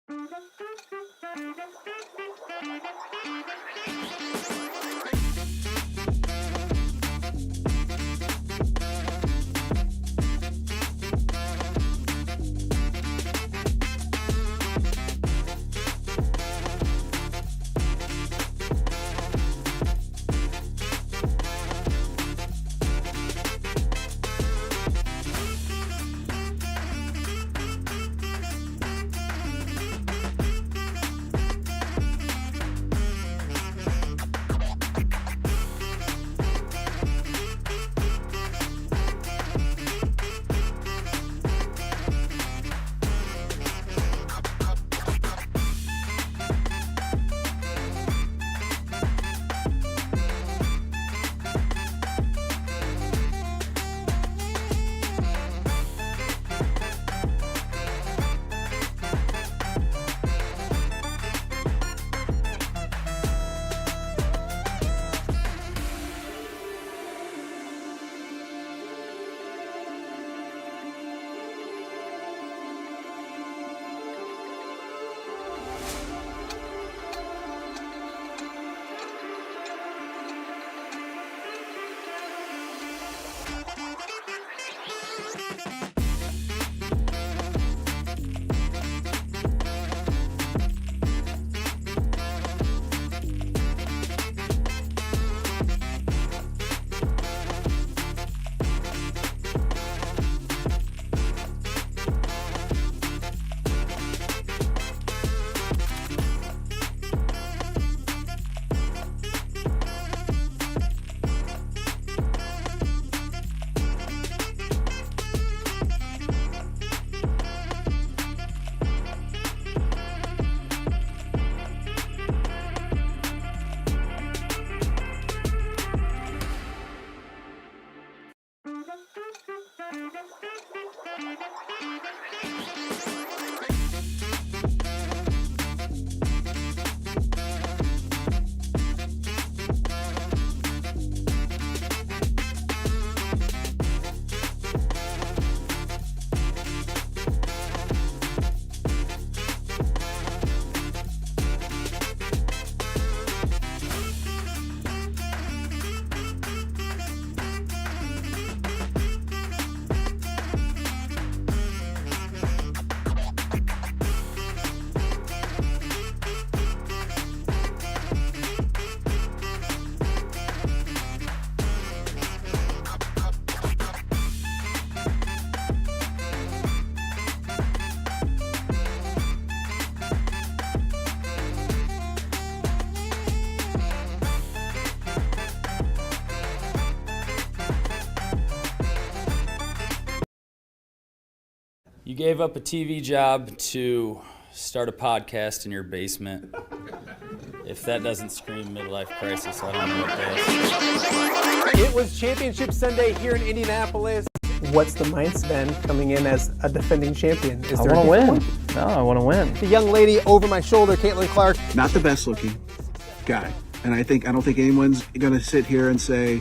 You gave up a TV job to start a podcast in your basement. If that doesn't scream midlife crisis, I don't know what does. It was Championship Sunday here in Indianapolis. What's the mindset coming in as a defending champion? I want to win. No, I want to win. The young lady over my shoulder, Caitlin Clark. Not the best looking guy. And I don't think anyone's going to sit here and say,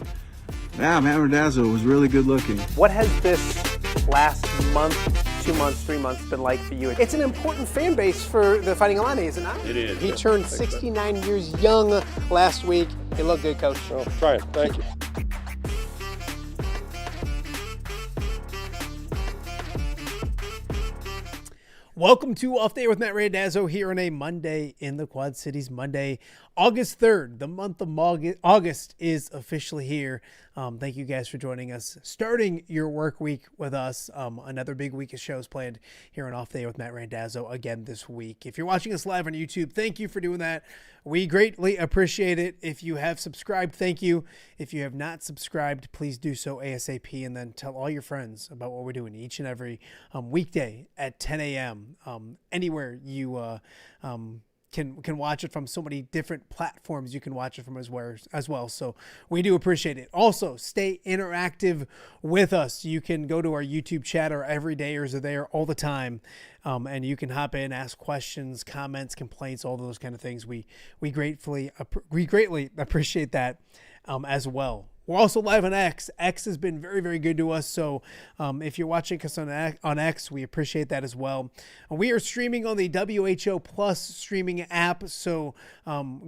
Matt Randazzo was really good looking. What has this last month, 2 months, 3 months been like for you? It's an important fan base for the Fighting Illini, is it not? It is. He turned 69 years young last week. He looked good, Coach. Oh, try it. Thank you. Welcome to Off Day with Matt Randazzo here on a Monday in the Quad Cities. Monday, August 3rd. The month of August is officially here. Thank you guys for joining us. Starting your work week with us. Another big week of shows planned here on Off Day with Matt Randazzo again this week. If you're watching us live on YouTube, thank you for doing that. We greatly appreciate it. If you have subscribed, thank you. If you have not subscribed, please do so ASAP, and then tell all your friends about what we're doing each and every weekday at 10 a.m. Anywhere you can watch it from. So many different platforms you can watch it from as well. So we do appreciate it. Also, stay interactive with us. You can go to our YouTube chat. Our everydayers are there all the time. And you can hop in, ask questions, comments, complaints, all those kind of things. We greatly appreciate that as well. We're also live on X. X has been very, very good to us. So if you're watching us on X, we appreciate that as well. We are streaming on the WHO Plus streaming app. So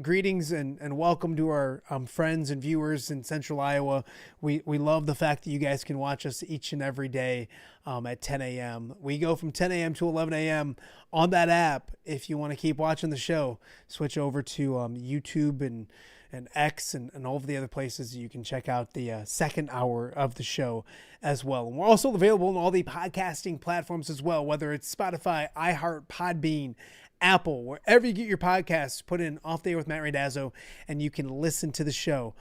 greetings and welcome to our friends and viewers in Central Iowa. We love the fact that you guys can watch us each and every day at 10 a.m. We go from 10 a.m. to 11 a.m. on that app. If you want to keep watching the show, switch over to YouTube and X and all of the other places you can check out the second hour of the show as well. And we're also available on all the podcasting platforms as well, whether it's Spotify, iHeart, Podbean, Apple, wherever you get your podcasts. Put in Off Day with Matt Randazzo, and you can listen to the show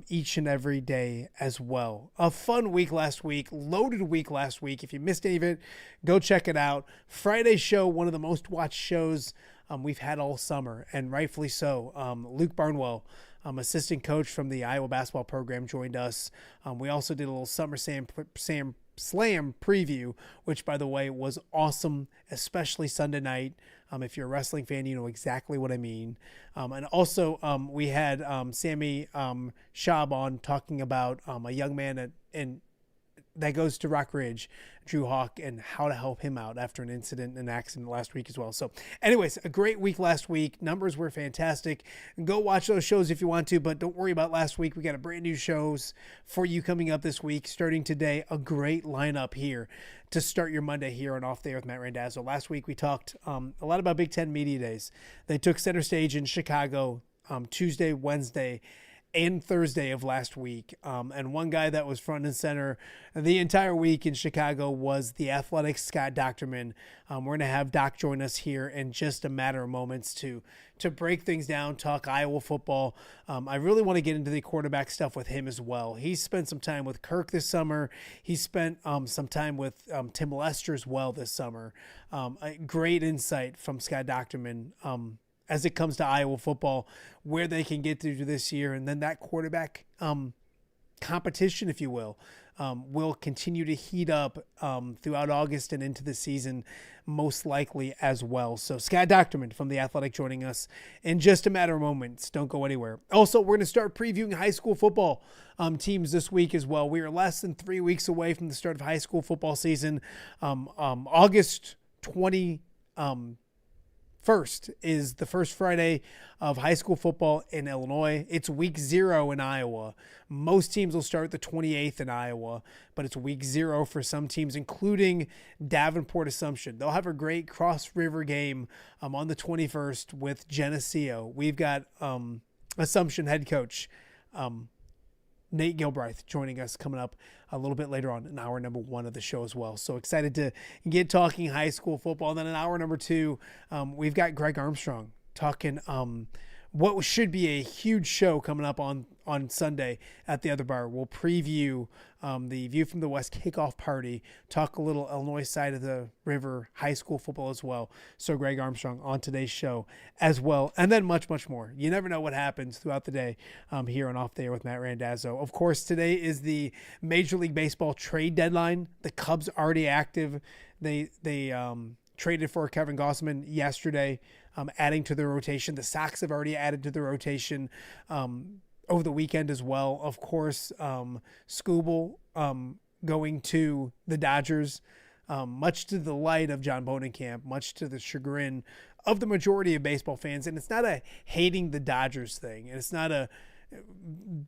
each and every day as well. A fun week last week, loaded week last week. If you missed any of it, go check it out. Friday's show, one of the most watched shows we've had all summer, and rightfully so. Luke Barnwell, assistant coach from the Iowa basketball program, joined us. We also did a little Summer Slam preview, which, by the way, was awesome, especially Sunday night. If you're a wrestling fan, you know exactly what I mean. And also, we had Sammy Schaub on talking about a young man that goes to Rock Ridge, Drew Hawk, and how to help him out after an incident and accident last week as well. So anyways, a great week last week. Numbers were fantastic. Go watch those shows if you want to, but don't worry about last week. We got a brand new shows for you coming up this week. Starting today, a great lineup here to start your Monday here on Off Day with Matt Randazzo. Last week we talked a lot about Big Ten Media Days. They took center stage in Chicago Tuesday, Wednesday, and Thursday of last week. And one guy that was front and center the entire week in Chicago was the Athletic Scott Dochterman. We're going to have Doc join us here in just a matter of moments to break things down, talk Iowa football. I really want to get into the quarterback stuff with him as well. He's spent some time with Kirk this summer. He spent some time with Tim Lester as well this summer. A great insight from Scott Dochterman as it comes to Iowa football, where they can get through this year. And then that quarterback competition, if you will continue to heat up throughout August and into the season, most likely as well. So Scott Dochterman from The Athletic joining us in just a matter of moments. Don't go anywhere. Also, we're going to start previewing high school football teams this week as well. We are less than 3 weeks away from the start of high school football season. August 21st is the first Friday of high school football in Illinois. It's week 0 in Iowa. Most teams will start the 28th in Iowa, but it's week 0 for some teams, including Davenport Assumption. They'll have a great Cross River game on the 21st with Geneseo. We've got Assumption head coach Nate Gilbraith joining us coming up a little bit later on in hour number 1 of the show as well. So excited to get talking high school football. And then in hour number 2, we've got Greg Armstrong talking what should be a huge show coming up on Sunday at the Other Bar. We'll preview the View from the West kickoff party, talk a little Illinois side of the river high school football as well. So Greg Armstrong on today's show as well. And then much, much more. You never know what happens throughout the day here on Off Day with Matt Randazzo. Of course, today is the Major League Baseball trade deadline. The Cubs already active. They traded for Kevin Gossman yesterday, adding to their rotation. The Sox have already added to the rotation over the weekend as well. Of course, Skubal going to the Dodgers, much to the delight of John Bodenkamp, much to the chagrin of the majority of baseball fans. And it's not a hating the Dodgers thing, and it's not a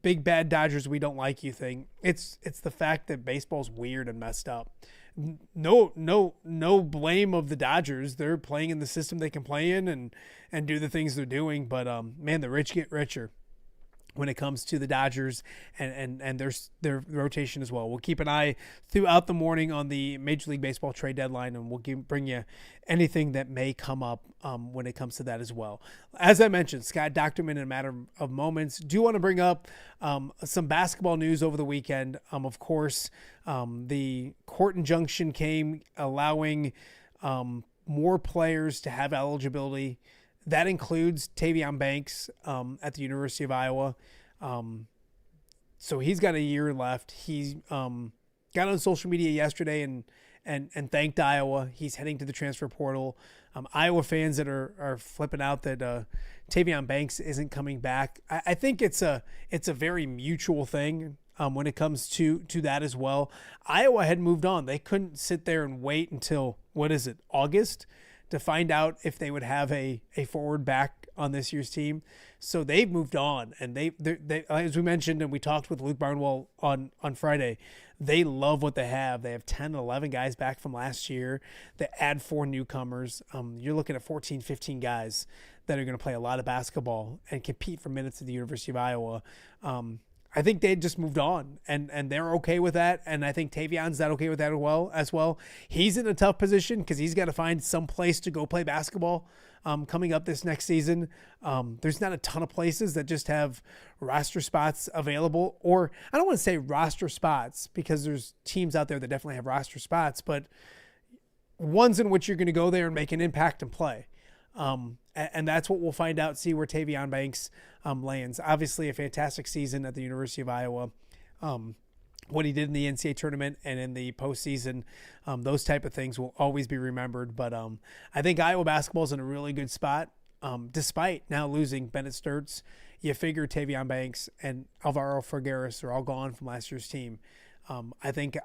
big bad Dodgers we don't like you thing. It's the fact that baseball's weird and messed up. No blame of the Dodgers. They're playing in the system they can play in and do the things they're doing. But man, the rich get richer when it comes to the Dodgers and their rotation as well. We'll keep an eye throughout the morning on the Major League Baseball trade deadline, and we'll bring you anything that may come up when it comes to that as well. As I mentioned, Scott Dochterman in a matter of moments. Do want to bring up some basketball news over the weekend. Of course, the court injunction came allowing more players to have eligibility. That includes Tavion Banks at the University of Iowa. So he's got a year left. He got on social media yesterday and thanked Iowa. He's heading to the transfer portal. Iowa fans that are flipping out that Tavion Banks isn't coming back. I think it's a very mutual thing. when it comes to that as well. Iowa had moved on. They couldn't sit there and wait until, August to find out if they would have a forward back on this year's team. So they've moved on, and they as we mentioned, and we talked with Luke Barnwell on Friday, they love what they have. They have 10, 11 guys back from last year. They add 4 newcomers. You're looking at 14, 15 guys that are going to play a lot of basketball and compete for minutes at the University of Iowa. I think they just moved on, and they're okay with that. And I think Tavion's that okay with that as well. He's in a tough position because he's got to find some place to go play basketball coming up this next season. There's not a ton of places that just have roster spots available, or I don't want to say roster spots because there's teams out there that definitely have roster spots, but ones in which you're going to go there and make an impact and play. And that's what we'll find out, see where Tavion Banks lands. Obviously, a fantastic season at the University of Iowa. What he did in the NCAA tournament and in the postseason, those type of things will always be remembered. But I think Iowa basketball is in a really good spot, despite now losing Bennett Sturtz. You figure Tavion Banks and Alvaro Figueres are all gone from last year's team. I think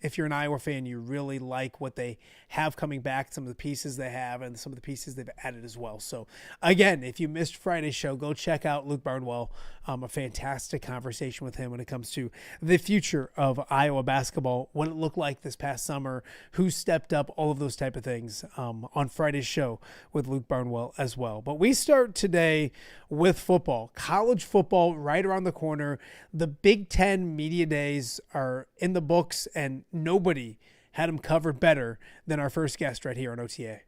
if you're an Iowa fan, you really like what they have coming back, some of the pieces they have, and some of the pieces they've added as well. So, again, if you missed Friday's show, go check out Luke Barnwell. A fantastic conversation with him when it comes to the future of Iowa basketball, what it looked like this past summer, who stepped up, all of those type of things on Friday's show with Luke Barnwell as well. But we start today with football. College football right around the corner. The Big Ten Media Days are in the books, and nobody had them covered better than our first guest right here on OTA.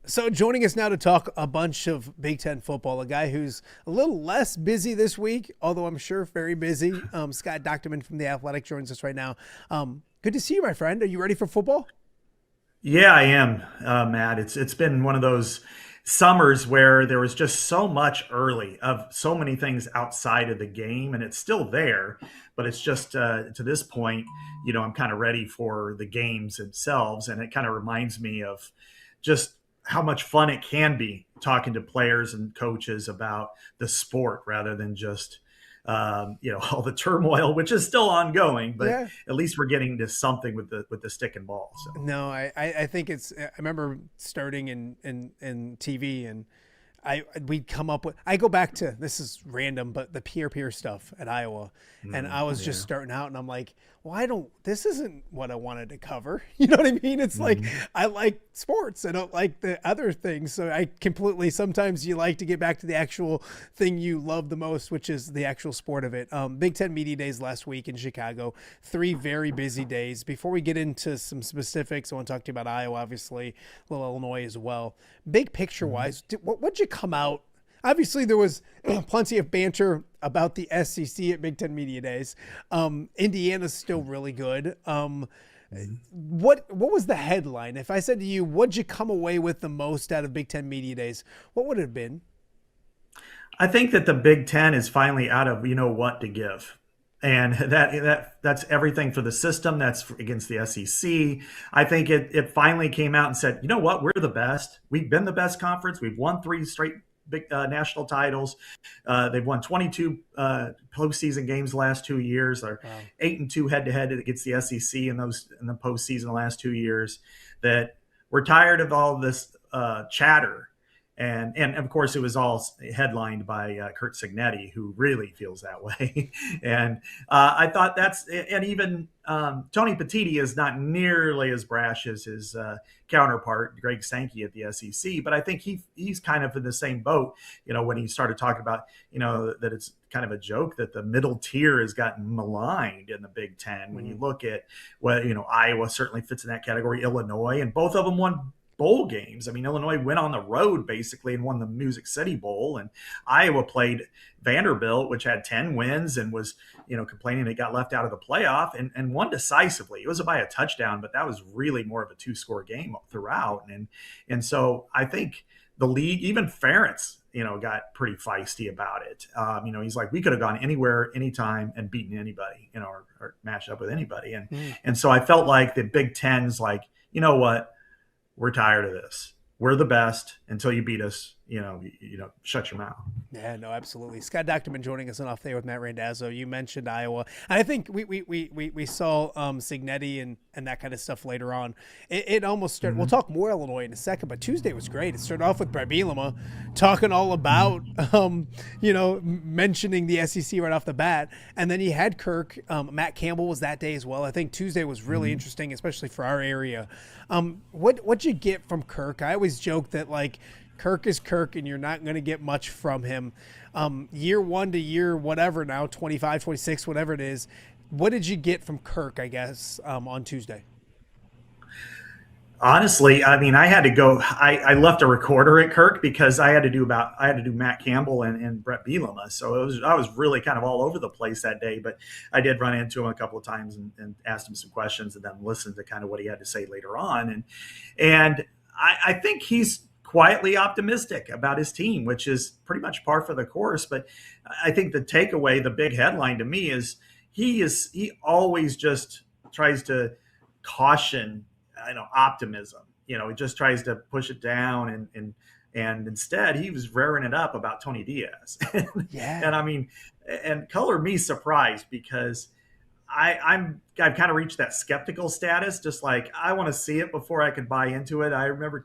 So joining us now to talk a bunch of Big Ten football, a guy who's a little less busy this week, although I'm sure very busy. Scott Dochterman from The Athletic joins us right now. Good to see you, my friend. Are you ready for football? Yeah, I am, Matt. It's been one of those summers where there was just so much early of so many things outside of the game, and it's still there, but it's just to this point, I'm kind of ready for the games themselves, and it kind of reminds me of just how much fun it can be talking to players and coaches about the sport rather than just all the turmoil, which is still ongoing, but yeah, at least we're getting to something with the stick and ball. So. No, I think I remember starting in TV, and we'd come up with, I go back to, this is random, but the peer stuff at Iowa. And I was just starting out, and I'm like, well, this isn't what I wanted to cover. You know what I mean? It's like, I like sports. I don't like the other things. So sometimes you like to get back to the actual thing you love the most, which is the actual sport of it. Big Ten Media Days last week in Chicago, 3 very busy days. Before we get into some specifics, I want to talk to you about Iowa, obviously, a little Illinois as well. Big picture wise, what'd you come out? Obviously, there was plenty of banter about the SEC at Big Ten Media Days. Indiana's still really good. What was the headline? If I said to you, what'd you come away with the most out of Big Ten Media Days, what would it have been? I think that the Big Ten is finally out of what to give. And that's everything for the system. That's against the SEC. I think it finally came out and said, you know what, we're the best. We've been the best conference. We've won 3 straight big national titles. They've won 22 postseason games the last 2 years. They're 8-2 head-to-head against the SEC in the postseason the last 2 years. That we're tired of all this chatter. And of course, it was all headlined by Kurt Signetti, who really feels that way. And I thought and even Tony Petitti is not nearly as brash as his counterpart, Greg Sankey at the SEC. But I think he's kind of in the same boat, when he started talking about, that it's kind of a joke that the middle tier has gotten maligned in the Big Ten. When you look at, Iowa certainly fits in that category, Illinois, and both of them won bowl games. I mean, Illinois went on the road basically and won the Music City Bowl, and Iowa played Vanderbilt, which had 10 wins and was, complaining they got left out of the playoff and won decisively. It was by a touchdown, but that was really more of a 2-score game throughout. And so I think the league, even Ferentz, got pretty feisty about it. He's like, we could have gone anywhere, anytime and beaten anybody, or matched up with anybody. And so I felt like the Big Ten's like, you know what? We're tired of this. We're the best until you beat us. shut your mouth. Yeah, no, absolutely. Scott Dochterman joining us on Off There with Matt Randazzo. You mentioned Iowa. And I think we saw Signetti and that kind of stuff later on. It almost started. We'll talk more Illinois in a second, but Tuesday was great. It started off with Brett Bielema talking all about, mentioning the SEC right off the bat. And then he had Kirk. Matt Campbell was that day as well. I think Tuesday was really interesting, especially for our area. What'd you get from Kirk? I always joke that, like, Kirk is Kirk, and you're not going to get much from him. Year one to year whatever now, 25, 26, whatever it is. What did you get from Kirk, I guess, on Tuesday? Honestly, I mean, I had to go. I left a recorder at Kirk because I had to do Matt Campbell and Brett Bielema. So I was really kind of all over the place that day. But I did run into him a couple of times and asked him some questions, and then listened to kind of what he had to say later on. And I think he's quietly optimistic about his team, which is pretty much par for the course. But I think the takeaway, the big headline to me is he always just tries to caution, optimism. He just tries to push it down, and instead he was rearing it up about Tony Diaz. Yeah. And I mean, and color me surprised, because I've kind of reached that skeptical status. Just like, I want to see it before I can buy into it. I remember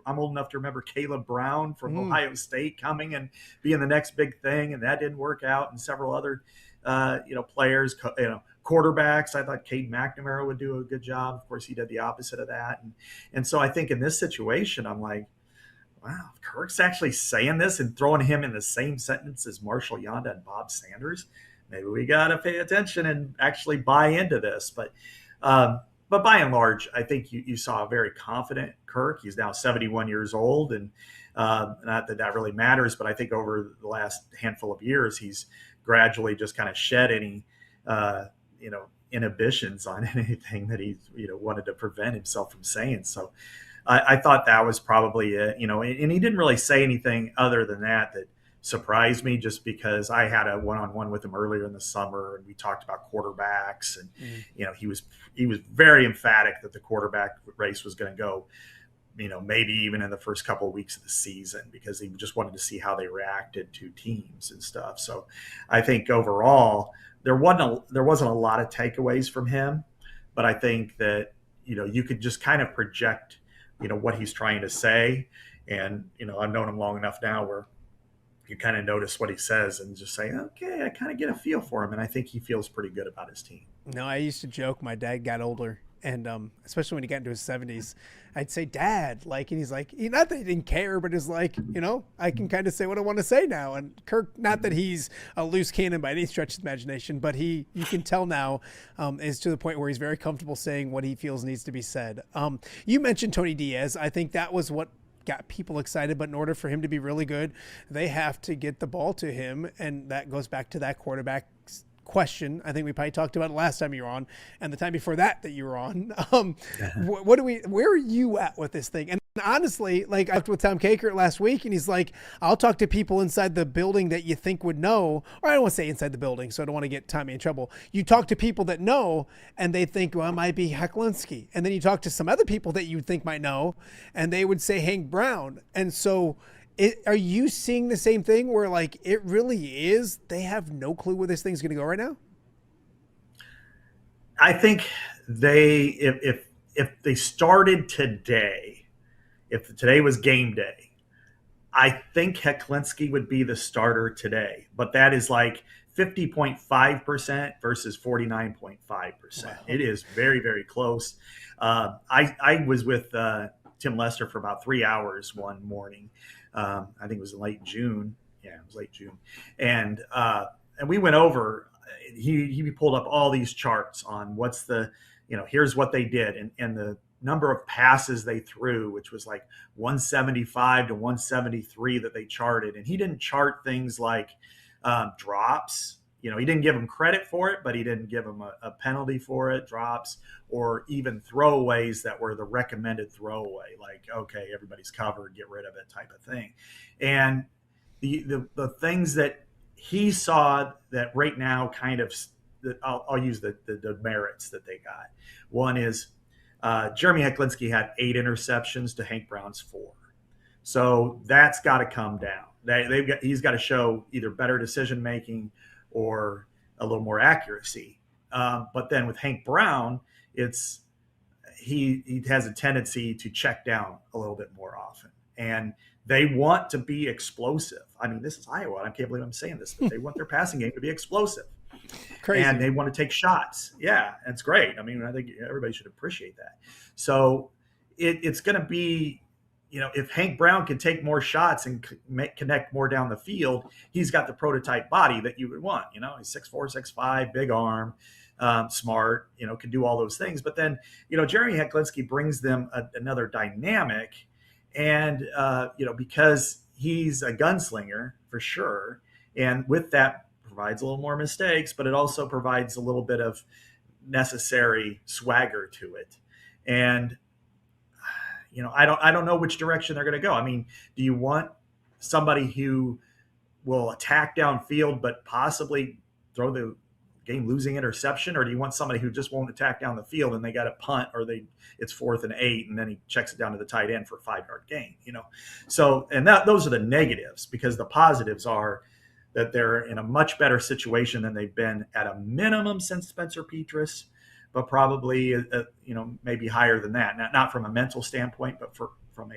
I'm old enough to remember Caleb Brown from Ohio State coming and being the next big thing, and that didn't work out. And several other, players, quarterbacks. I thought Cade McNamara would do a good job. Of course, he did the opposite of that. And so I think in this situation, I'm like, wow, Kirk's actually saying this and throwing him in the same sentence as Marshall Yonda and Bob Sanders. Maybe we got to pay attention and actually buy into this. But by and large, I think you saw a very confident Kirk. He's now 71 years old, and not that really matters, but I think over the last handful of years, he's gradually just kind of shed any, inhibitions on anything that he, wanted to prevent himself from saying. So I thought that was probably it, and he didn't really say anything other than that surprised me, just because I had a one-on-one with him earlier in the summer, and we talked about quarterbacks, and he was very emphatic that the quarterback race was going to go, maybe even in the first couple of weeks of the season, because he just wanted to see how they reacted to teams and stuff. So I think overall there wasn't a lot of takeaways from him, but I think that you could just kind of project what he's trying to say, and I've known him long enough now where you kind of notice what he says and just say, okay, I kind of get a feel for him. And I think he feels pretty good about his team. No, I used to joke, my dad got older, and especially when he got into his 70s, I'd say, Dad, and he's like, not that he didn't care, but it's like, I can kind of say what I want to say now. And Kirk, not that he's a loose cannon by any stretch of the imagination, but you can tell now is to the point where he's very comfortable saying what he feels needs to be said. You mentioned Tony Diaz. I think that was what got people excited, but in order for him to be really good, they have to get the ball to him, and that goes back to that quarterback question. I think we probably talked about it last time you were on, and the time before that you were on. Where are you at with this thing? And honestly, I talked with Tom Kakert last week, and he's like, I'll talk to people inside the building that you think would know, or I don't want to say inside the building, so I don't want to get Tommy in trouble. You talk to people that know, and they think, well, it might be Hecklinski. And then you talk to some other people that you think might know, and they would say Hank Brown. And so are you seeing the same thing where it really is, they have no clue where this thing's going to go right now? I think if they started today, if today was game day, I think Hecklinski would be the starter today, but that is 50.5% versus 49.5%. Wow. It is very, very close. I was with Tim Lester for about 3 hours one morning. I think it was late June. Yeah, it was late June. And we went over, he pulled up all these charts on what's the, here's what they did. And the number of passes they threw, which was 175 to 173 that they charted. And he didn't chart things like drops. He didn't give them credit for it, but he didn't give them a penalty for it, drops, or even throwaways that were the recommended throwaway, okay, everybody's covered, get rid of it type of thing. And the things that he saw that right now I'll use the merits that they got. One is Jeremy Hecklinski had 8 interceptions to Hank Brown's 4. So that's got to come down. He's got to show either better decision making or a little more accuracy. But then with Hank Brown, he has a tendency to check down a little bit more often, and they want to be explosive. I mean, this is Iowa. I can't believe I'm saying this, but they want their passing game to be explosive. Crazy. And they want to take shots. Yeah, it's great. I mean, I think everybody should appreciate that. So it's going to be, if Hank Brown can take more shots and connect more down the field, he's got the prototype body that you would want. He's 6'4", 6'5", big arm, smart, can do all those things. But then, Jeremy Hecklinski brings them another dynamic. And, because he's a gunslinger for sure. And with that provides a little more mistakes, but it also provides a little bit of necessary swagger to it. And, I don't know which direction they're going to go. I mean, do you want somebody who will attack downfield, but possibly throw the game losing interception? Or do you want somebody who just won't attack down the field and they got a punt, or it's 4th and 8 and then he checks it down to the tight end for a 5-yard gain, So, and those are the negatives, because the positives are that they're in a much better situation than they've been at a minimum since Spencer Petras, but probably, maybe higher than that. Not from a mental standpoint, but from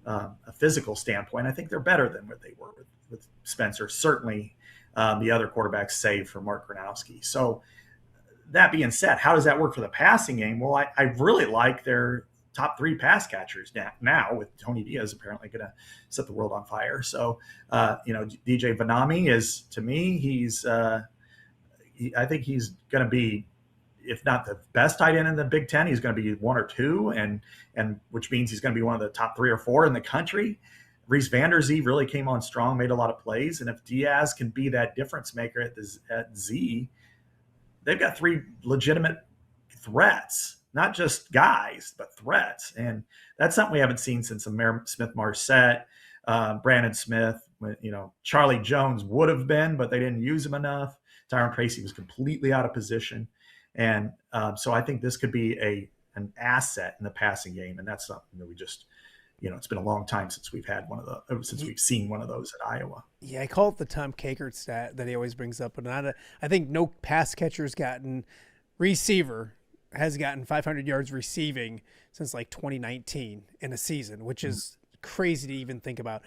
a physical standpoint. I think they're better than what they were with Spencer. Certainly the other quarterbacks, save for Mark Gronowski. So that being said, how does that work for the passing game? Well, I really like their top 3 pass catchers now with Tony Diaz apparently going to set the world on fire. So, DJ Vanami is, to me, I think he's going to be, if not the best tight end in the Big Ten, he's going to be 1 or 2, and which means he's going to be one of the top 3 or 4 in the country. Reese Vanderzee really came on strong, made a lot of plays. And if Diaz can be that difference maker at Z, they've got 3 legitimate threats, not just guys, but threats. And that's something we haven't seen since Smith-Marset, Brandon Smith. Charlie Jones would have been, but they didn't use him enough. Tyron Tracy was completely out of position. And so I think this could be an asset in the passing game. And that's something that we just, it's been a long time since we've had since we've seen one of those at Iowa. Yeah, I call it the Tom Kakert stat that he always brings up. But I think no pass catcher's receiver has gotten 500 yards receiving since like 2019 in a season, which is crazy to even think about.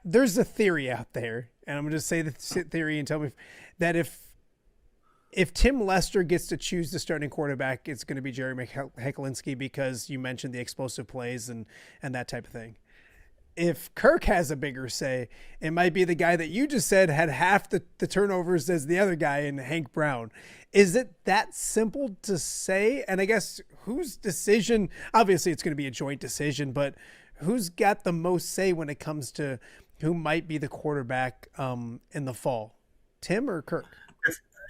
There's a theory out there, and I'm going to say the theory and tell me that if Tim Lester gets to choose the starting quarterback, it's going to be Jeremy Hecklinski, because you mentioned the explosive plays and that type of thing. If Kirk has a bigger say, it might be the guy that you just said had half the turnovers as the other guy in Hank Brown. Is it that simple to say? And I guess whose decision, obviously it's going to be a joint decision, but who's got the most say when it comes to who might be the quarterback in the fall? Tim or Kirk?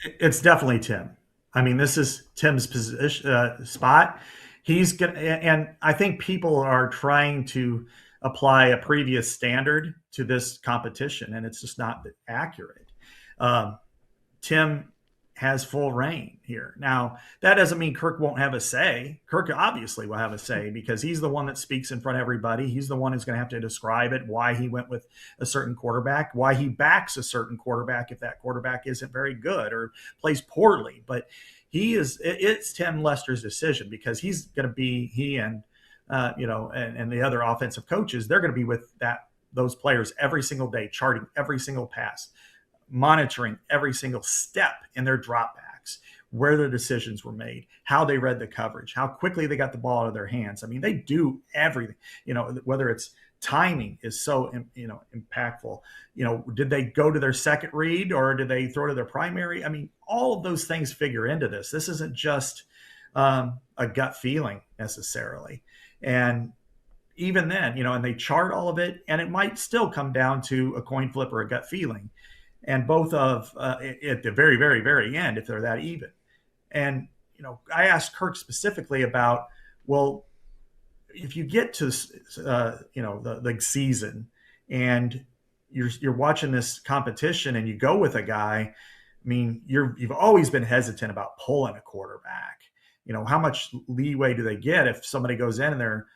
It's definitely Tim. I mean, this is Tim's position, spot. He's gonna, and I think people are trying to apply a previous standard to this competition, and it's just not accurate. Tim has full reign here. Now, that doesn't mean Kirk won't have a say. Kirk obviously will have a say, because he's the one that speaks in front of everybody. He's the one who's going to have to describe it, why he went with a certain quarterback, why he backs a certain quarterback if that quarterback isn't very good or plays poorly. But it's Tim Lester's decision, because he's going to be, he and the other offensive coaches, they're going to be with those players every single day, charting every single pass, monitoring every single step in their dropbacks, where their decisions were made, how they read the coverage, how quickly they got the ball out of their hands. I mean, they do everything, whether it's timing is so, impactful. Did they go to their second read, or did they throw to their primary? I mean, all of those things figure into this. This isn't just a gut feeling necessarily. And even then, and they chart all of it, and it might still come down to a coin flip or a gut feeling. And both at the very, very, very end, if they're that even. And, I asked Kirk specifically about, well, if you get to, the season and you're watching this competition and you go with a guy, I mean, you've always been hesitant about pulling a quarterback. How much leeway do they get if somebody goes in and they're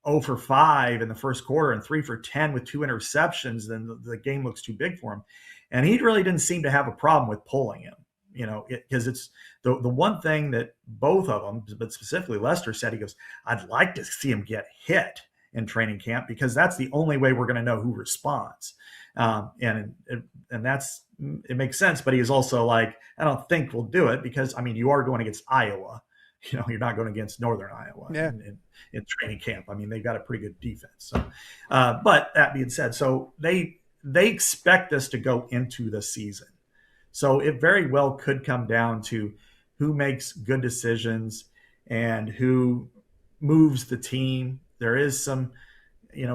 0 for 5 in the first quarter and 3 for 10 with 2 interceptions, then the game looks too big for him. And he really didn't seem to have a problem with pulling him, because it's the one thing that both of them, but specifically Lester, said. He goes, I'd like to see him get hit in training camp, because that's the only way we're going to know who responds. And it makes sense. But he was also like, I don't think we'll do it, because, you are going against Iowa. You're not going against Northern Iowa in training camp. They've got a pretty good defense. So, but that being said, so they expect us to go into the season. So it very well could come down to who makes good decisions and who moves the team. There is some,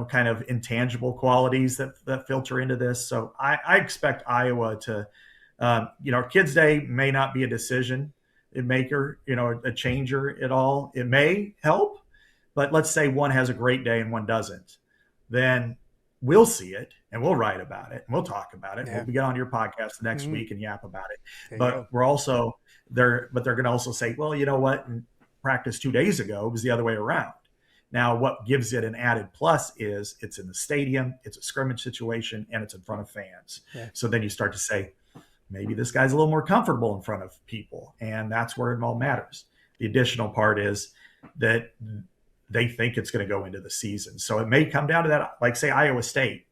kind of intangible qualities that filter into this. So I expect Iowa to, Kids Day may not be a decision maker, a changer at all. It may help, but let's say one has a great day and one doesn't. Then we'll see it and we'll write about it and we'll talk about it. Yeah. We'll get on your podcast next week and yap about it. There you But go. we're also there, but they're going to also say, well, you know what? In practice 2 days ago, it was the other way around. Now, what gives it an added plus is it's in the stadium, it's a scrimmage situation, and it's in front of fans. Yeah. So then you start to say, maybe this guy's a little more comfortable in front of people, and that's where it all matters. The additional part is that they think it's going to go into the season. So it may come down to that, like say Iowa State.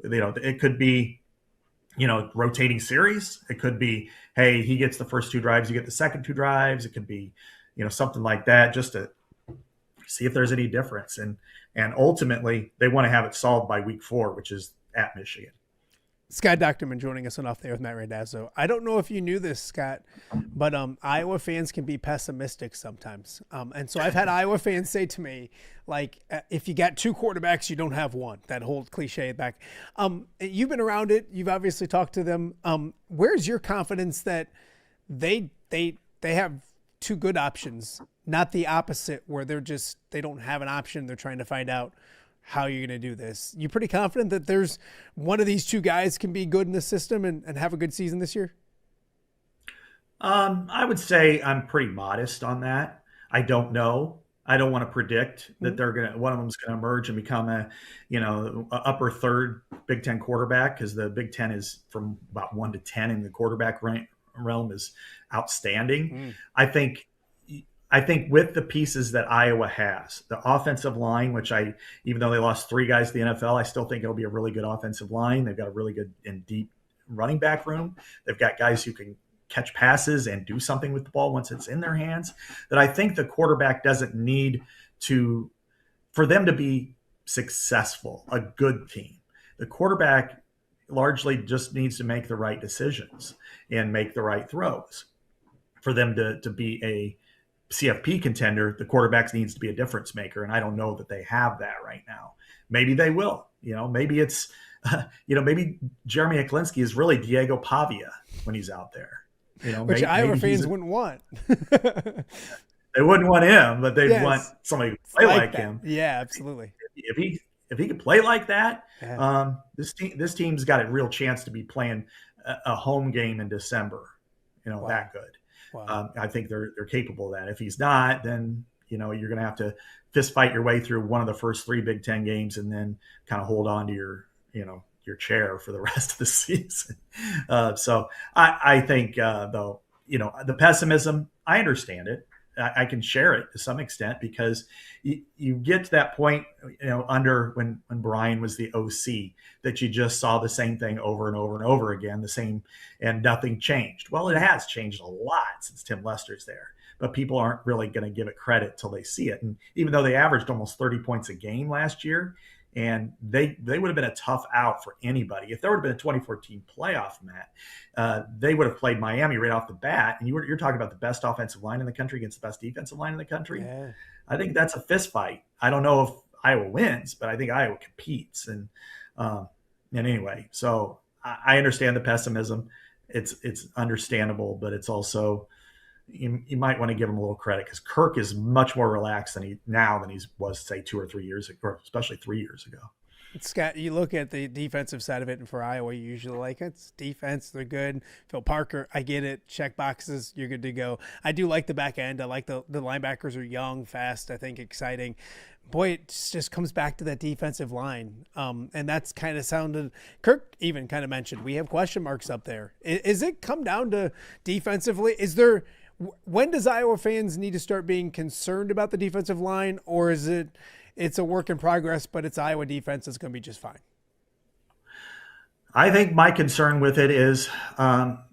It could be, rotating series. It could be, hey, he gets the first 2 drives, you get the second 2 drives. It could be, something like that, just to see if there's any difference. And ultimately, they want to have it solved by week 4, which is at Michigan. Scott Dochterman joining us on Off There with Matt Randazzo. I don't know if you knew this, Scott, but Iowa fans can be pessimistic sometimes. And so I've had Iowa fans say to me, like, if you got 2 quarterbacks, you don't have one. That whole cliche back. You've been around it. You've obviously talked to them. Where's your confidence that they have 2 good options, not the opposite where they don't have an option. They're trying to find out how you're going to do this. You pretty confident that there's one of these 2 guys can be good in the system and have a good season this year? I would say I'm pretty modest on that. I don't know. I don't want to predict that one of them's going to emerge and become a upper 3rd Big Ten quarterback, because the Big Ten is from about 1 to 10 in the quarterback realm is outstanding. I think with the pieces that Iowa has, the offensive line, which even though they lost 3 guys to the NFL, I still think it'll be a really good offensive line. They've got a really good and deep running back room. They've got guys who can catch passes and do something with the ball once it's in their hands. That I think the quarterback doesn't need for them to be successful, a good team. The quarterback largely just needs to make the right decisions and make the right throws. For them to be a CFP contender, the quarterback needs to be a difference maker, and I don't know that they have that right now. Maybe they will. Maybe it's, maybe Jeremy Eklinski is really Diego Pavia when he's out there. Which Iowa fans wouldn't want. They wouldn't want him, but they'd want somebody to play like him. Yeah, absolutely. If he could play like that, Yeah. this team's got a real chance to be playing a home game in December. Wow. That good. Wow. I think they're capable of that. If he's not, then you're going to have to fist fight your way through one of the first 3 Big Ten games and then kind of hold on to your chair for the rest of the season. So I think though, the pessimism, I understand it. I can share it to some extent, because you get to that point, under when Brian was the OC, that you just saw the same thing over and over and over again, the same, and nothing changed. Well, it has changed a lot since Tim Lester's there, but people aren't really going to give it credit till they see it. And even though they averaged almost 30 points a game last year, and they would have been a tough out for anybody. If there would have been a 2014 playoff, Matt, they would have played Miami right off the bat. And you're talking about the best offensive line in the country against the best defensive line in the country. Yeah. I think that's a fist fight. I don't know if Iowa wins, but I think Iowa competes. And anyway, so I understand the pessimism. It's understandable, but it's also, you might want to give him a little credit, because Kirk is much more relaxed than he was, say, 2 or 3 years ago, or especially 3 years ago. Scott, you look at the defensive side of it, and for Iowa, you usually like it's defense. They're good. Phil Parker, I get it. Check boxes, you're good to go. I do like the back end. I like the linebackers are young, fast, I think exciting. boy, it just comes back to that defensive line. And that's kind of sounded, Kirk even kind of mentioned, we have question marks up there. Is it come down to defensively? When does Iowa fans need to start being concerned about the defensive line, or is it's a work in progress, but it's Iowa defense is going to be just fine? I think my concern with it is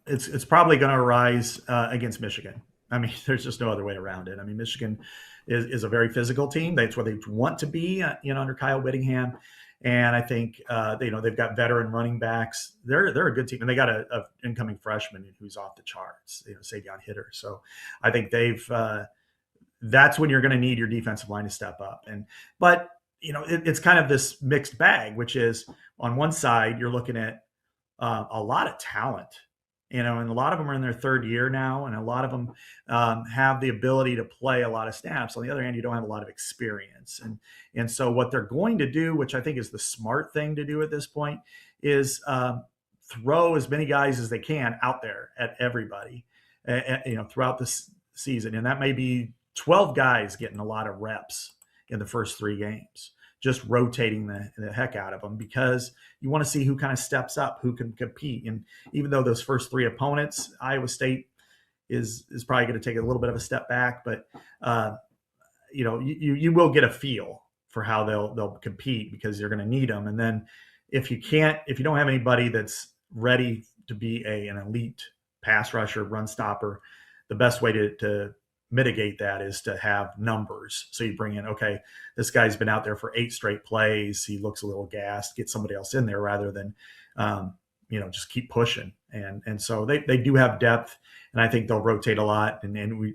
it's probably going to arise against Michigan. I mean, there's just no other way around it. I mean, Michigan is a very physical team. That's where they want to be, under Kyle Whittingham. And I think, they've got veteran running backs. They're a good team. And they got a incoming freshman who's off the charts, Savion Hitter. So I think that's when you're going to need your defensive line to step up. But it's kind of this mixed bag, which is on one side, you're looking at a lot of talent, and a lot of them are in their third year now, and a lot of them have the ability to play a lot of snaps. On the other hand, you don't have a lot of experience. And so what they're going to do, which I think is the smart thing to do at this point, is throw as many guys as they can out there at everybody, throughout this season. And that may be 12 guys getting a lot of reps in the first 3 games, just rotating the heck out of them, because you want to see who kind of steps up, who can compete. And even though those first 3 opponents, Iowa State is probably going to take a little bit of a step back, but you will get a feel for how they'll compete, because you're going to need them. And then if you don't have anybody that's ready to be an elite pass rusher, run stopper, the best way to mitigate that is to have numbers. So you bring in, okay, this guy's been out there for 8 straight plays. He looks a little gassed. Get somebody else in there rather than, just keep pushing. And so they do have depth, and I think they'll rotate a lot.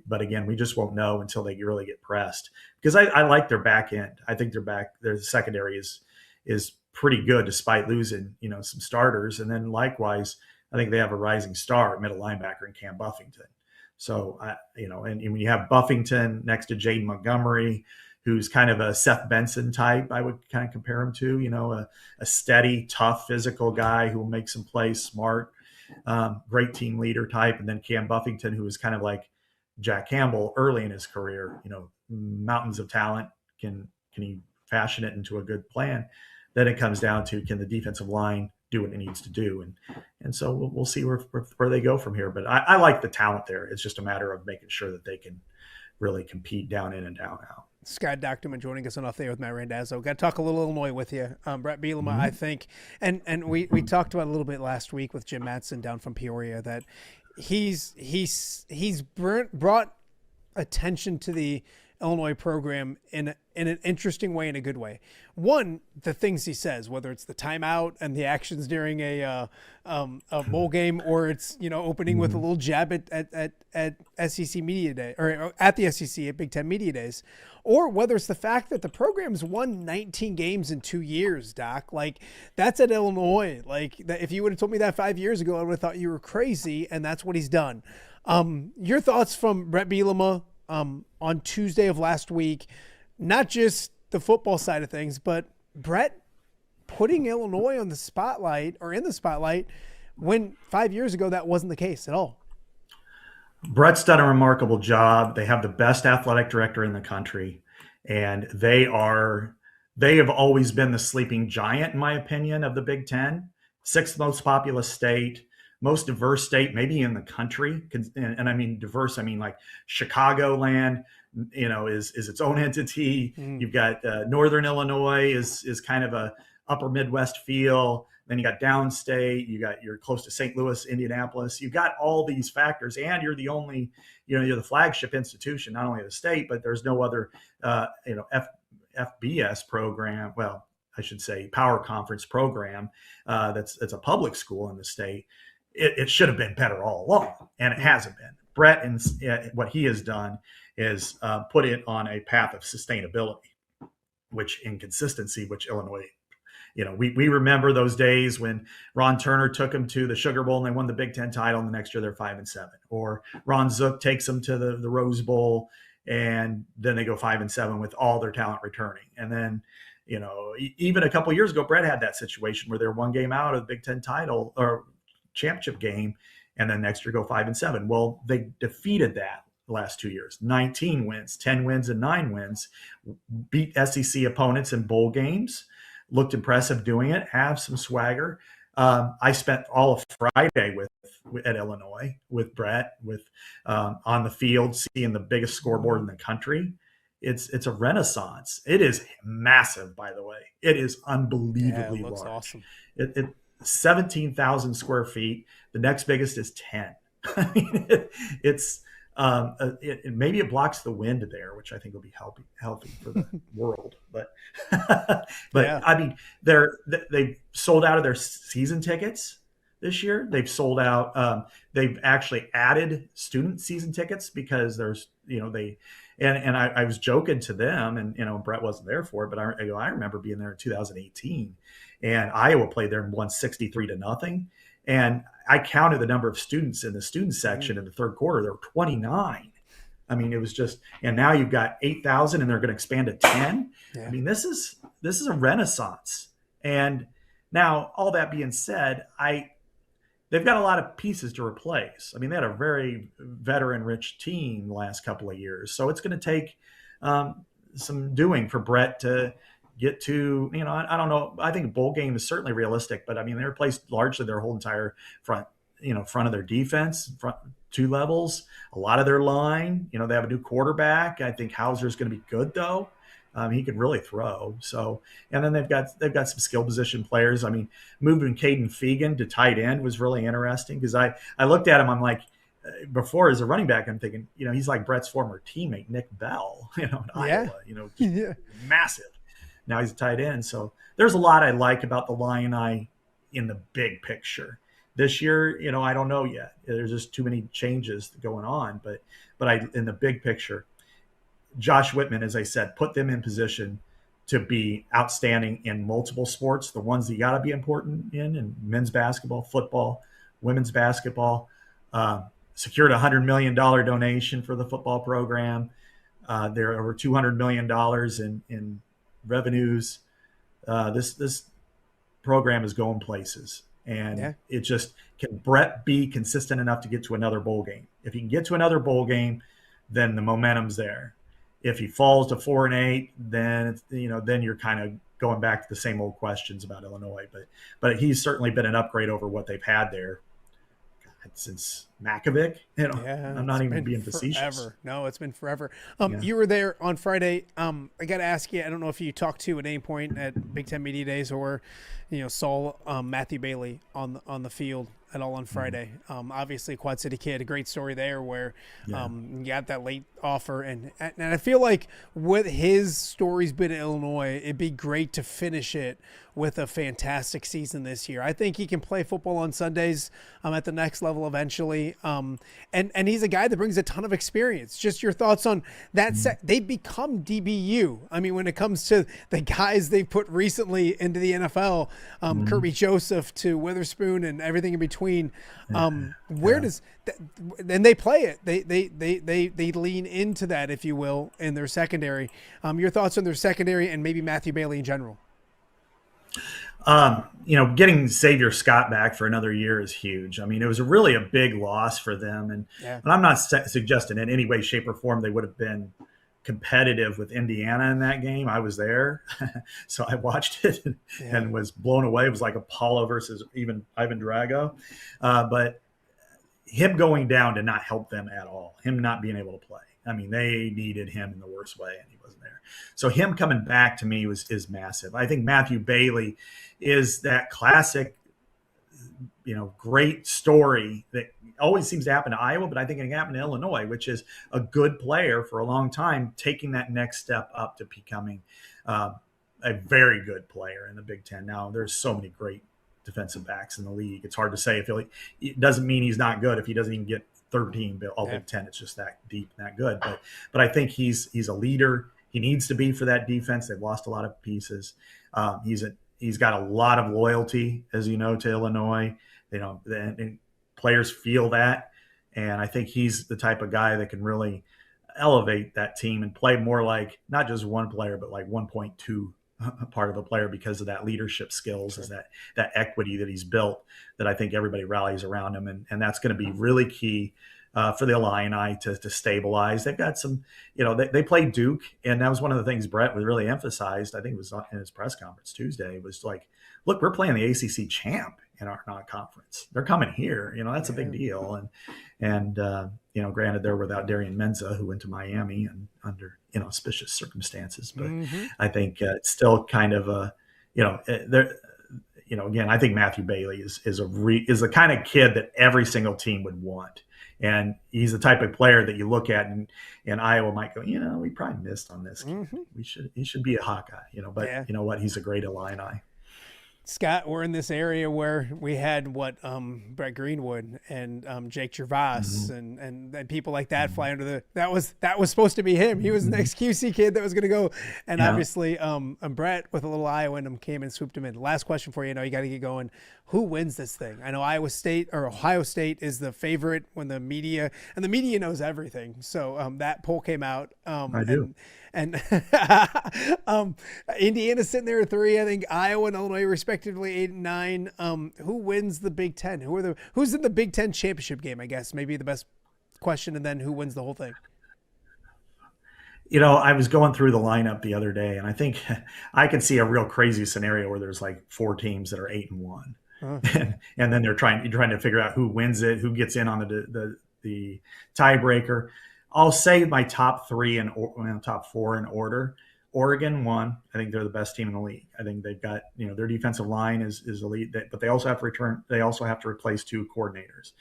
But again, we just won't know until they really get pressed, because I like their back end. I think their secondary is pretty good despite losing, some starters. And then likewise, I think they have a rising star at middle linebacker in Cam Buffington. So, and when you have Buffington next to Jaden Montgomery, who's kind of a Seth Benson type, I would kind of compare him to, a steady, tough, physical guy who will make some plays, smart, great team leader type. And then Cam Buffington, who is kind of like Jack Campbell early in his career, mountains of talent. Can he fashion it into a good plan? Then it comes down to, can the defensive line do what it needs to do? And so we'll see where they go from here. But I like the talent there. It's just a matter of making sure that they can really compete down in and down out. Scott Dochterman joining us on Off There with Matt Randazzo. Got to talk a little Illinois with you. Brett Bielema, I think, and we talked about a little bit last week with Jim Matson down from Peoria, that he's brought attention to the Illinois program in an interesting way, in a good way. One, the things he says, whether it's the timeout and the actions during a bowl game, or it's opening with a little jab at SEC Media Day, or at the SEC at Big Ten Media Days, or whether it's the fact that the program's won 19 games in 2 years. Doc, like, that's at Illinois. Like, if you would have told me that 5 years ago, I would have thought you were crazy, and that's what he's done. Your thoughts from Brett Bielema on Tuesday of last week, not just the football side of things, but Brett putting Illinois on the spotlight, or in the spotlight, when 5 years ago that wasn't the case at all. Brett's done a remarkable job. They have the best athletic director in the country, and they have always been the sleeping giant, in my opinion, of the Big Ten. 6th most populous state, most diverse state maybe in the country. And I mean diverse, I mean like Chicagoland, is its own entity. You've got Northern Illinois is kind of a upper Midwest feel. Then you got downstate, you're close to St. Louis, Indianapolis. You've got all these factors, and you're the only, you're the flagship institution, not only of the state, but there's no other, FBS program. Well, I should say power conference program that's a public school in the state. It should have been better all along, and it hasn't been. Brett, and what he has done is put it on a path of sustainability, which Illinois, we remember those days when Ron Turner took them to the Sugar Bowl and they won the Big Ten title, and the next year they're 5-7. Or Ron Zook takes them to the Rose Bowl, and then they go 5-7 with all their talent returning. And then, even a couple of years ago, Brett had that situation where they're one game out of the Big Ten title or championship game, and then next year go 5-7. Well, they defeated that the last 2 years. 19 wins, 10 wins, and 9 wins. Beat SEC opponents in bowl games. Looked impressive doing it. Have some swagger. I spent all of Friday at Illinois with Brett, on the field, seeing the biggest scoreboard in the country. It's a renaissance. It is massive, by the way. It is unbelievably it looks large. awesome. It 17,000 square feet. The next biggest is 10. I mean, maybe it blocks the wind there, which I think will be healthy for the world. But Yeah. I mean, they've sold out of their season tickets this year. They've sold out. They've actually added student season tickets because there's, I was joking to them, and Brett wasn't there for it, but I remember being there in 2018, and Iowa played there and won 63-0. And I counted the number of students in the student section in the third quarter. There were 29. I mean, it was just, and now you've got 8,000 and they're going to expand to 10. Yeah. I mean, this is a renaissance. And now, all that being said, they've got a lot of pieces to replace. I mean, they had a very veteran-rich team the last couple of years. So it's going to take some doing for Brett to get to, I don't know. I think a bowl game is certainly realistic, but I mean, they replaced largely their whole entire front of their defense, front 2 levels, a lot of their line. They have a new quarterback. I think Hauser's going to be good though. He could really throw. So, and then they've got some skill position players. I mean, moving Caden Fegan to tight end was really interesting because I looked at him. I'm like, before as a running back, I'm thinking, he's like Brett's former teammate, Nick Bell, in Iowa, yeah. Massive. Now he's a tight end. So there's a lot I like about the Illini in the big picture. This year, I don't know yet. There's just too many changes going on. But in the big picture, Josh Whitman, as I said, put them in position to be outstanding in multiple sports, the ones that you got to be important in men's basketball, football, women's basketball. Secured a $100 million donation for the football program. There are over $200 million in revenues. This program is going places, and it just, can Brett be consistent enough to get to another bowl game? If he can get to another bowl game, then the momentum's there. If he falls to 4-8, then then you're kind of going back to the same old questions about Illinois. But he's certainly been an upgrade over what they've had there since Makovic. I'm not even being facetious. Forever. No, it's been forever. You were there on Friday. I got to ask you, I don't know if you talked to at any point at Big Ten Media Days or saw Matthew Bailey on the field at all on Friday. Obviously, Quad City kid, a great story there where you got that late offer, and I feel like with his story's been in Illinois, it'd be great to finish it with a fantastic season this year. I think he can play football on Sundays at the next level eventually. And he's a guy that brings a ton of experience. Just your thoughts on that. They've become DBU. I mean, when it comes to the guys they've put recently into the NFL, Kirby Joseph to Witherspoon and everything in between. Where does and they play it? They lean into that, if you will, in their secondary. Your thoughts on their secondary and maybe Matthew Bailey in general? Getting Xavier Scott back for another year is huge. I mean, it was really a big loss for them. And I'm not suggesting in any way, shape, or form they would have been competitive with Indiana in that game. I was there. So I watched it and was blown away. It was like Apollo versus even Ivan Drago. But him going down did not help them at all, him not being able to play. I mean, they needed him in the worst way, and he wasn't there. So him coming back to me is massive. I think Matthew Bailey is that classic, great story that always seems to happen to Iowa, but I think it can happen to Illinois, which is a good player for a long time, taking that next step up to becoming a very good player in the Big Ten. Now, there's so many great defensive backs in the league. It's hard to say it doesn't mean he's not good if he doesn't even get 13 all Big Ten. It's just that deep and that good. But I think he's a leader. He needs to be for that defense. They've lost a lot of pieces. He's got a lot of loyalty, as you know, to Illinois. And players feel that, and I think he's the type of guy that can really elevate that team and play more like not just one player, but like 1.2 part of a player because of that leadership skills, is that equity that he's built, that I think everybody rallies around him. And that's going to be really key for the Illini to stabilize. They've got some, they played Duke, and that was one of the things Brett was really emphasized. I think it was in his press conference Tuesday. Was like, look, we're playing the ACC champ in our non-conference. They're coming here. That's a big deal. And granted, they're without Darian Menza, who went to Miami and under auspicious circumstances. But I think it's still kind of again, I think Matthew Bailey is the kind of kid that every single team would want. And he's the type of player that you look at and Iowa might go, we probably missed on this kid. He should be a Hawkeye, but you know what? He's a great Illini. Scott, we're in this area where we had Brett Greenwood and Jake Gervais and people like that fly under that was supposed to be him. He was the next QC kid that was going to go. And obviously Brett with a little Iowa in him came and swooped him in. Last question for you. You got to get going. Who wins this thing? I know Ohio State is the favorite when the media knows everything. So that poll came out. I do. And Indiana's sitting there at 3. I think Iowa and Illinois respectively 8 and 9. Who wins the Big Ten? Who's in the Big Ten championship game? I guess maybe the best question. And then who wins the whole thing? I was going through the lineup the other day, and I think I could see a real crazy scenario where there's like 4 teams that are 8 and 1, and then you're trying to figure out who wins it, who gets in on the tiebreaker. I'll say my top 3 and top 4 in order. Oregon 1. I think they're the best team in the league. I think they've got, their defensive line is elite, but they also have to replace 2 coordinators.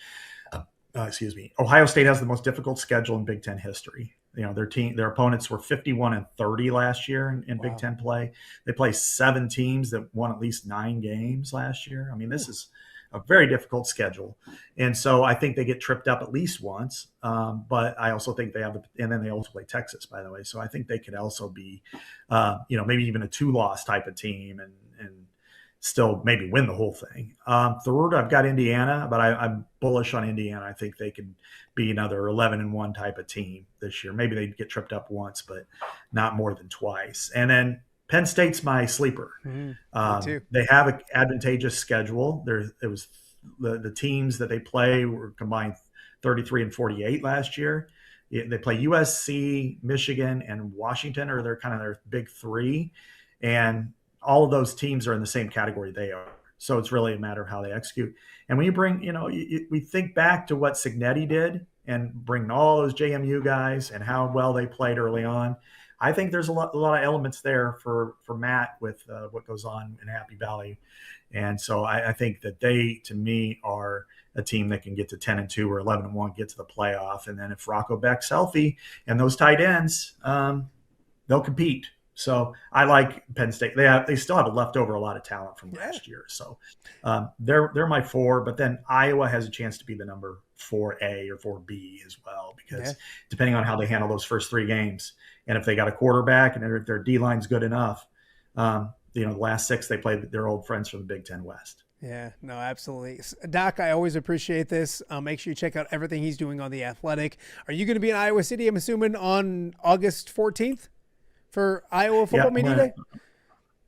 Ohio State has the most difficult schedule in Big Ten history. Their opponents were 51-30 last year in Big Ten play. They play 7 teams that won at least 9 games last year. I mean, this is a very difficult schedule. And so I think they get tripped up at least once. But I also think and then they also play Texas, by the way. So I think they could also be, maybe even a 2-loss type of team and still maybe win the whole thing. Third, I've got Indiana, but I'm bullish on Indiana. I think they could be another 11-1 type of team this year. Maybe they'd get tripped up once, but not more than twice. And then Penn State's my sleeper. Me too. They have an advantageous schedule. It was the teams that they play were combined 33-48 last year. They play USC, Michigan, and Washington, or they're kind of their big 3. And all of those teams are in the same category they are. So it's really a matter of how they execute. And when you bring, we think back to what Cignetti did and bring all those JMU guys and how well they played early on. I think there's a lot of elements there for Matt with what goes on in Happy Valley. And so I think that they, to me, are a team that can get to 10-2 or 11-1, get to the playoff. And then if Rocco Beck's healthy and those tight ends, they'll compete. So I like Penn State. They still have leftover a lot of talent from last year. So they're my 4. But then Iowa has a chance to be the number 4A or 4B as well, because depending on how they handle those first 3 games, and if they got a quarterback and if their D-line's good enough, the last 6 they played their old friends from the Big Ten West. Yeah, no, absolutely. Doc, I always appreciate this. Make sure you check out everything he's doing on The Athletic. Are you going to be in Iowa City, I'm assuming, on August 14th? For Iowa Football Media Day?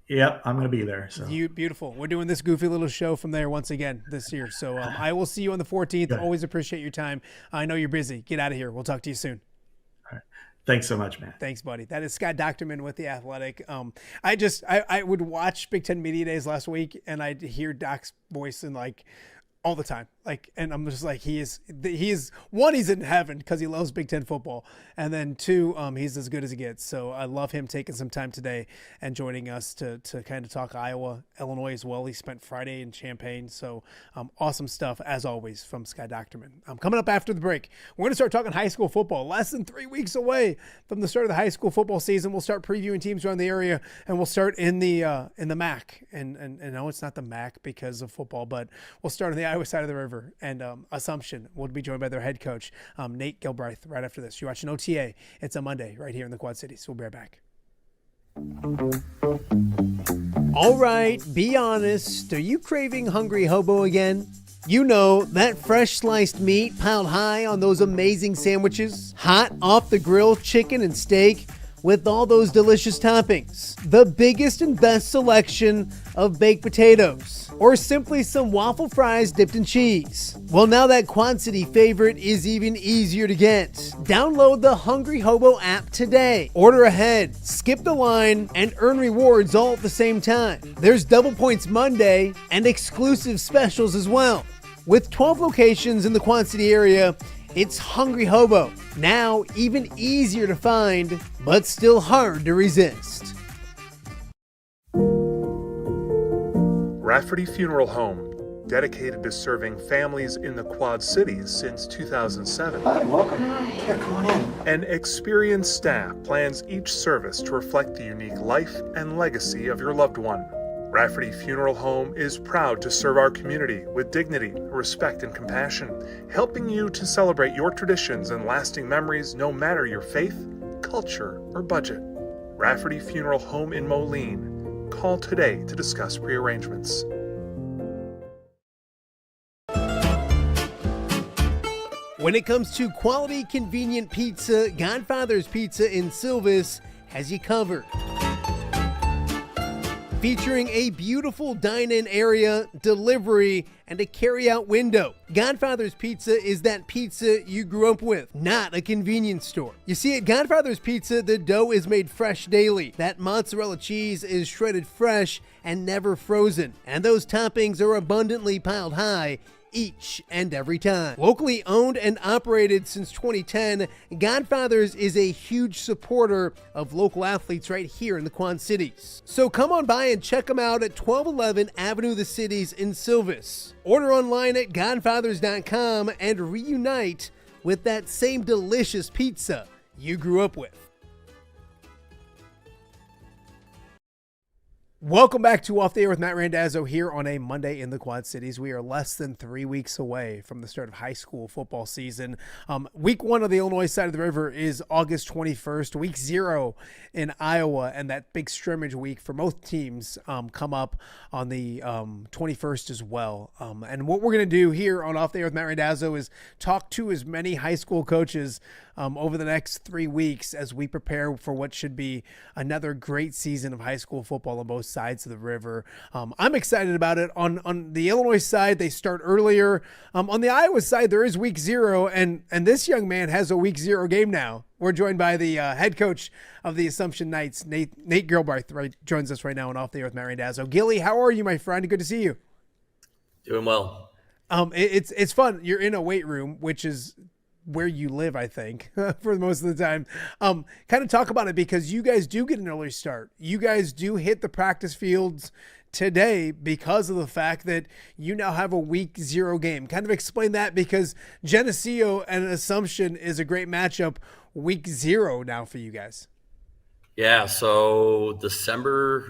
Yep, I'm going to be there. So beautiful. We're doing this goofy little show from there once again this year. So I will see you on the 14th. Good. Always appreciate your time. I know you're busy. Get out of here. We'll talk to you soon. All right. Thanks so much, man. Thanks, buddy. That is Scott Dochterman with The Athletic. I would watch Big Ten Media Days last week, and I'd hear Doc's voice and all the time. And I'm just like, he is one, he's in heaven because he loves Big Ten football. And then 2, he's as good as he gets. So I love him taking some time today and joining us to kind of talk Iowa, Illinois as well. He spent Friday in Champaign. So awesome stuff as always from Scott Dochterman. Coming up after the break, we're going to start talking high school football. Less than 3 weeks away from the start of the high school football season. We'll start previewing teams around the area, and we'll start in the MAC. And no, it's not the MAC because of football, but we'll start on the Iowa side of the river. And Assumption will be joined by their head coach, Nate Gilbraith, right after this. You're watching OTA. It's a Monday right here in the Quad Cities. We'll be right back. All right, be honest. Are you craving Hungry Hobo again? You know, that fresh sliced meat piled high on those amazing sandwiches, hot off the grill chicken and steak, with all those delicious toppings, the biggest and best selection of baked potatoes, or simply some waffle fries dipped in cheese. Well, now that Quad City favorite is even easier to get. Download the Hungry Hobo app today. Order ahead, skip the line, and earn rewards all at the same time. There's Double Points Monday and exclusive specials as well. With 12 locations in the Quad City area, it's Hungry Hobo. Now even easier to find, but still hard to resist. Rafferty Funeral Home, dedicated to serving families in the Quad Cities since 2007. Hi, welcome. Here, come on in. An experienced staff plans each service to reflect the unique life and legacy of your loved one. Rafferty Funeral Home is proud to serve our community with dignity, respect, and compassion, helping you to celebrate your traditions and lasting memories no matter your faith, culture, or budget. Rafferty Funeral Home in Moline. Call today to discuss pre-arrangements. When it comes to quality, convenient pizza, Godfather's Pizza in Silvis has you covered. Featuring a beautiful dine-in area, delivery, and a carry-out window. Godfather's Pizza is that pizza you grew up with, not a convenience store. You see, at Godfather's Pizza, the dough is made fresh daily. That mozzarella cheese is shredded fresh and never frozen. And those toppings are abundantly piled high each and every time. Locally owned and operated since 2010, Godfather's is a huge supporter of local athletes right here in the Quad Cities. So come on by and check them out at 1211 Avenue of the Cities in Silvis. Order online at godfathers.com and reunite with that same delicious pizza you grew up with. Welcome back to Off the Air with Matt Randazzo here on a Monday in the Quad Cities. We are less than 3 weeks away from the start of high school football season. Week 1 of the Illinois side of the river is August 21st. Week 0 in Iowa, and that big scrimmage week for both teams come up on the 21st as well. And what we're going to do here on Off the Air with Matt Randazzo is talk to as many high school coaches over the next 3 weeks as we prepare for what should be another great season of high school football on both sides of the river. I'm excited about it. On the Illinois side, they start earlier. On the Iowa side, there is week 0, and this young man has a week 0 game now. We're joined by the head coach of the Assumption Knights, Nate Gilbraith, joins us right now on Off the Air with Matt Randazzo. Gilly, how are you, my friend? Good to see you. Doing well. It's fun. You're in a weight room, which is where you live, I think, for most of the time. Kind of talk about it, because you guys do get an early start. You guys do hit the practice fields today because of the fact that you now have a week 0 game. Kind of explain that, because Geneseo and Assumption is a great matchup week 0 now for you guys. Yeah, so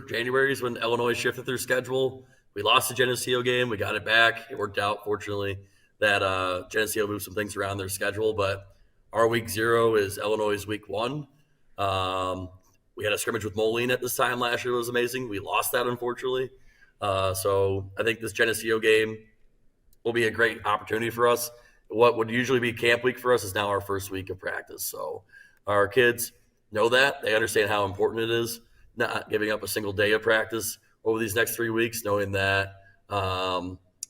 January is when Illinois shifted their schedule. We lost the Geneseo game. We got it back. It worked out, fortunately, that Geneseo moved some things around their schedule. But our week 0 is Illinois' week 1. We had a scrimmage with Moline at this time last year. It was amazing. We lost that, unfortunately. So I think this Geneseo game will be a great opportunity for us. What would usually be camp week for us is now our first week of practice. So our kids know that. They understand how important it is, not giving up a single day of practice over these next 3 weeks, knowing that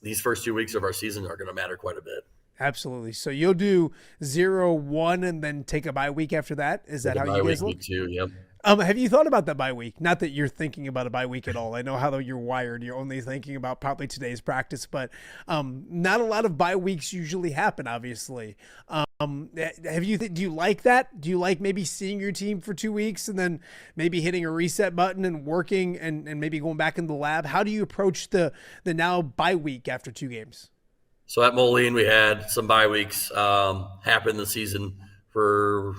these first 2 weeks of our season are going to matter quite a bit. Absolutely. So you'll do 0, 1, and then take a bye week after that? Is that how you guys look? Week 2, yep. Have you thought about that bye week? Not that you're thinking about a bye week at all. I know how you're wired. You're only thinking about probably today's practice, but not a lot of bye weeks usually happen, obviously. Do you like that? Do you like maybe seeing your team for 2 weeks and then maybe hitting a reset button and working and maybe going back in the lab? How do you approach the now bye week after 2 games? So at Moline, we had some bye weeks happen this season for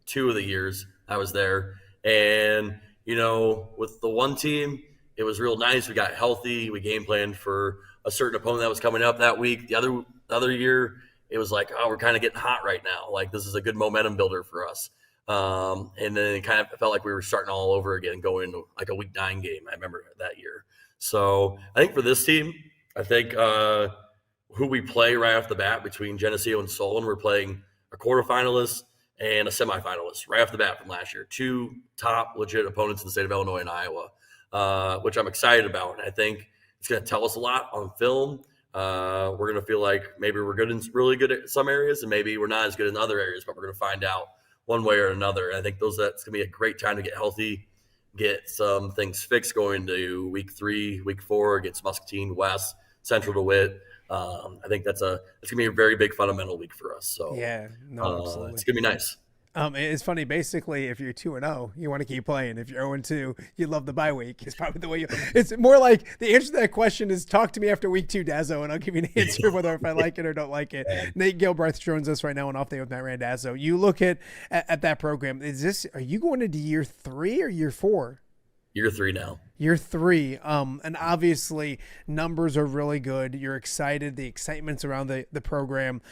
2 of the years I was there. And, with the one team, it was real nice. We got healthy. We game planned for a certain opponent that was coming up that week. The other year, it was like, oh, we're kind of getting hot right now. Like, this is a good momentum builder for us. And then it kind of felt like we were starting all over again, going to like a week 9 game. I remember that year. So I think for this team, I think who we play right off the bat between Geneseo and Solon, we're playing a quarterfinalist and a semifinalist right off the bat from last year. 2 top legit opponents in the state of Illinois and Iowa, which I'm excited about. And I think it's going to tell us a lot on film. We're going to feel like maybe we're really good at some areas, and maybe we're not as good in other areas, but we're going to find out one way or another. And I think that's going to be a great time to get healthy, get some things fixed going to week 3, week 4 against Muscatine, West, Central DeWitt. I think it's going to be a very big fundamental week for us. So yeah, no, absolutely. It's going to be nice. It's funny. Basically, if you're 2-0, you want to keep playing. If you're 0-2, you love the bye week. It's probably the way you. It's more like the answer to that question is talk to me after week 2, Dazzo, and I'll give you an answer whether if I like it or don't like it. Nate Gilbraith joins us right now on Off Day with Matt Randazzo. You look at that program. Are you going into year 3 or year 4? Year 3 now. Year 3. And obviously numbers are really good. You're excited. The excitement's around the program.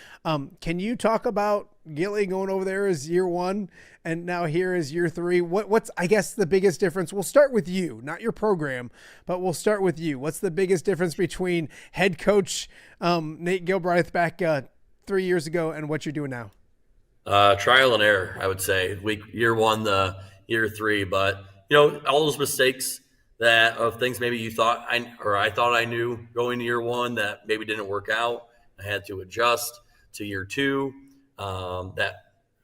Can you talk about Gilly going over there as year 1 and now here is year 3? What's, I guess, the biggest difference? We'll start with you, not your program, but we'll start with you. What's the biggest difference between head coach Nate Gilbraith back 3 years ago and what you're doing now? Trial and error, I would say. Year 1, year 3, but all those mistakes of things maybe you thought I thought I knew going to year 1 that maybe didn't work out. I had to adjust to year 2. That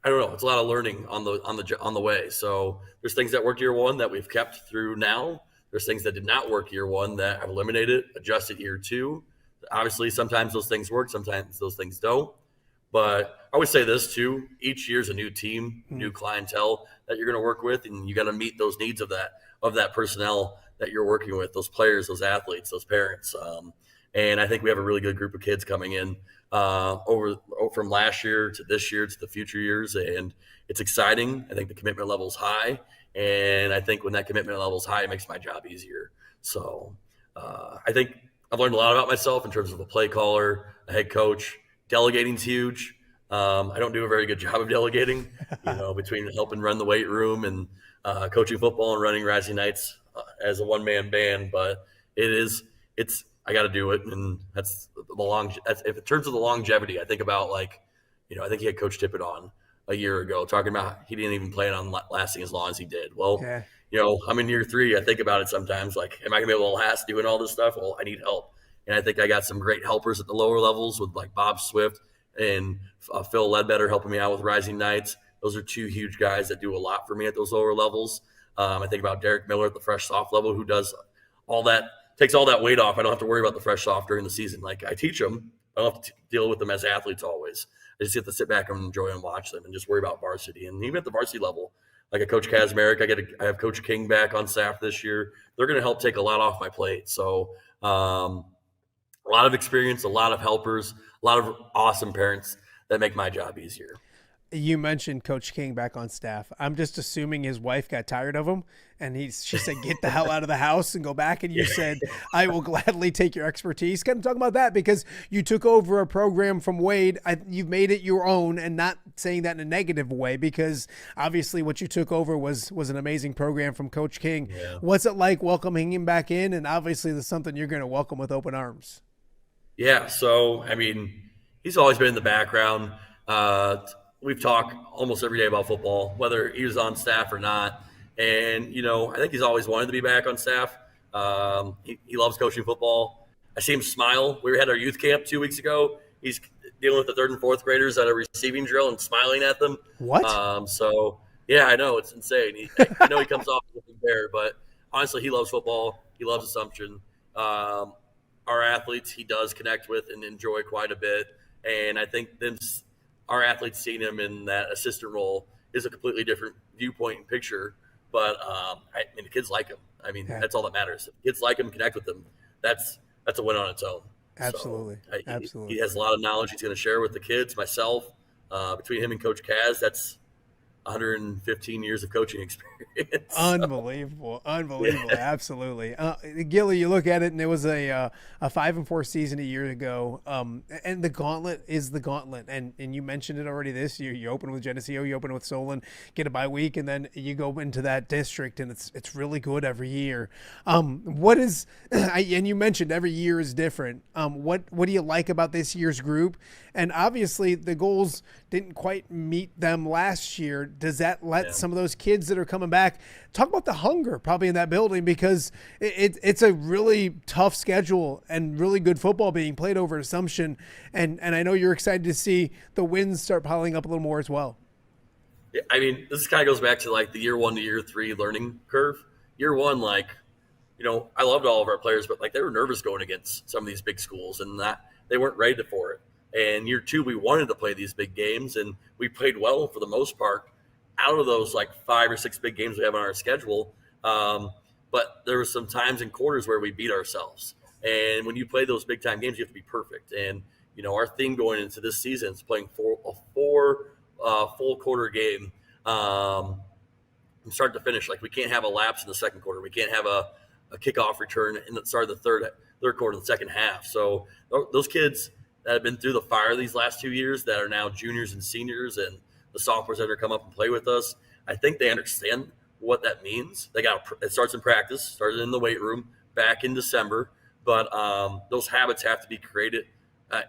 I don't know. It's a lot of learning on the way. So there's things that worked year 1 that we've kept through now. There's things that did not work year 1 that I've eliminated, adjusted year 2. Obviously, sometimes those things work, sometimes those things don't. But I would say this too: each year's a new team, new clientele that you're going to work with, and you got to meet those needs of that personnel that you're working with, those players, those athletes, those parents. And I think we have a really good group of kids coming in from last year to this year to the future years, and it's exciting. I think the commitment level is high, and I think when that commitment level is high, it makes my job easier. So I think I've learned a lot about myself in terms of a play caller, a head coach. Delegating's huge. I don't do a very good job of delegating, between helping run the weight room and coaching football and running Rising Knights as a one-man band. But I got to do it, and that's if in terms of the longevity, I think about I think he had Coach Tippett on a year ago talking about he didn't even plan on lasting as long as he did. Well, I'm in year 3. I think about it sometimes, am I gonna be able to last doing all this stuff? Well, I need help. And I think I got some great helpers at the lower levels with Bob Swift and Phil Ledbetter helping me out with Rising Knights. Those are 2 huge guys that do a lot for me at those lower levels. I think about Derek Miller at the fresh soft level, who does all that, takes all that weight off. I don't have to worry about the fresh soft during the season. I teach them. I don't have to deal with them as athletes always. I just have to sit back and enjoy and watch them and just worry about varsity. And even at the varsity level, like a Coach Kazmarek, I have Coach King back on staff this year. They're going to help take a lot off my plate. So, a lot of experience, a lot of helpers, a lot of awesome parents that make my job easier. You mentioned Coach King back on staff. I'm just assuming his wife got tired of him, and she said, "Get the hell out of the house and go back." And you said, "I will gladly take your expertise." Kind of talk about that, because you took over a program from Wade. You've made it your own, and not saying that in a negative way, because obviously what you took over was an amazing program from Coach King. Yeah. What's it like welcoming him back in? And obviously there's something you're going to welcome with open arms. Yeah. So, he's always been in the background. We've talked almost every day about football, whether he was on staff or not. And, I think he's always wanted to be back on staff. He loves coaching football. I see him smile. We had our youth camp 2 weeks ago. He's dealing with the 3rd and 4th graders at a receiving drill and smiling at them. What? So, yeah, I know. It's insane. I know he comes off as a bear, but honestly, he loves football. He loves Assumption. Our athletes he does connect with and enjoy quite a bit. And I think our athletes seeing him in that assistant role is a completely different viewpoint and picture. But the kids like him. That's all that matters. If kids like him, connect with him. That's a win on its own. Absolutely. So, Absolutely. He has a lot of knowledge he's going to share with the kids, myself, between him and Coach Kaz. 115 years of coaching experience. Unbelievable. Absolutely. Gilly, you look at it, and it was a 5-4 season a year ago. And the gauntlet is the gauntlet. And you mentioned it already this year. You open with Geneseo, you open with Solon, get a bye week, and then you go into that district, and it's really good every year. What is, and you mentioned every year is different. What do you like about this year's group? And obviously the goals didn't quite meet them last year. Does that let some of those kids that are coming back talk about the hunger probably in that building, because it's a really tough schedule and really good football being played over at Assumption. And I know you're excited to see the wins start piling up a little more as well. Yeah, I mean, this kind of goes back to like the year 1 to year 3 learning curve. Year 1, like, I loved all of our players, but like they were nervous going against some of these big schools, and that they weren't ready for it. And year 2, we wanted to play these big games, and we played well for the most part out of those like 5 or 6 big games we have on our schedule. But there were some times in quarters where we beat ourselves. And when you play those big time games, you have to be perfect. And, our theme going into this season is playing a four full quarter game from start to finish. Like, we can't have a lapse in the second quarter. We can't have a kickoff return in the start of the third quarter of the second half. So those kids that have been through the fire these last 2 years that are now juniors and seniors, and the sophomores that are come up and play with us, I think they understand what that means. It starts in practice, started in the weight room back in December, but those habits have to be created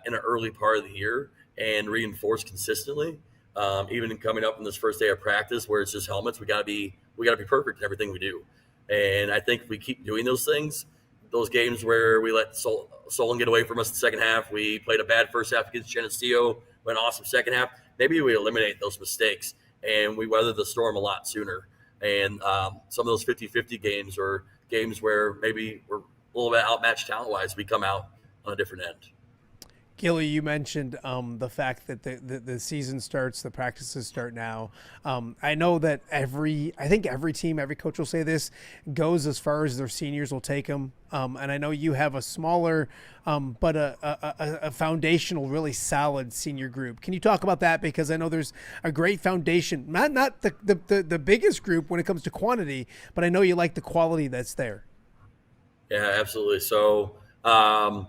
in an early part of the year and reinforced consistently. Even coming up in this first day of practice where it's just helmets, we gotta be perfect in everything we do. And I think if we keep doing those things, those games where we let Solon get away from us in the second half, we played a bad first half against Geneseo, went awesome second half, maybe we eliminate those mistakes and we weather the storm a lot sooner. And some of those 50-50 games, or games where maybe we're a little bit outmatched talent-wise, we come out on a different end. Gilly, you mentioned the fact that the season starts, the practices start now. I know that I think every team, every coach will say this, goes as far as their seniors will take them. And I know you have a smaller, but a foundational, really solid senior group. Can you talk about that? Because I know there's a great foundation, not the biggest group when it comes to quantity, but I know you like the quality that's there. Yeah, absolutely. So, I'll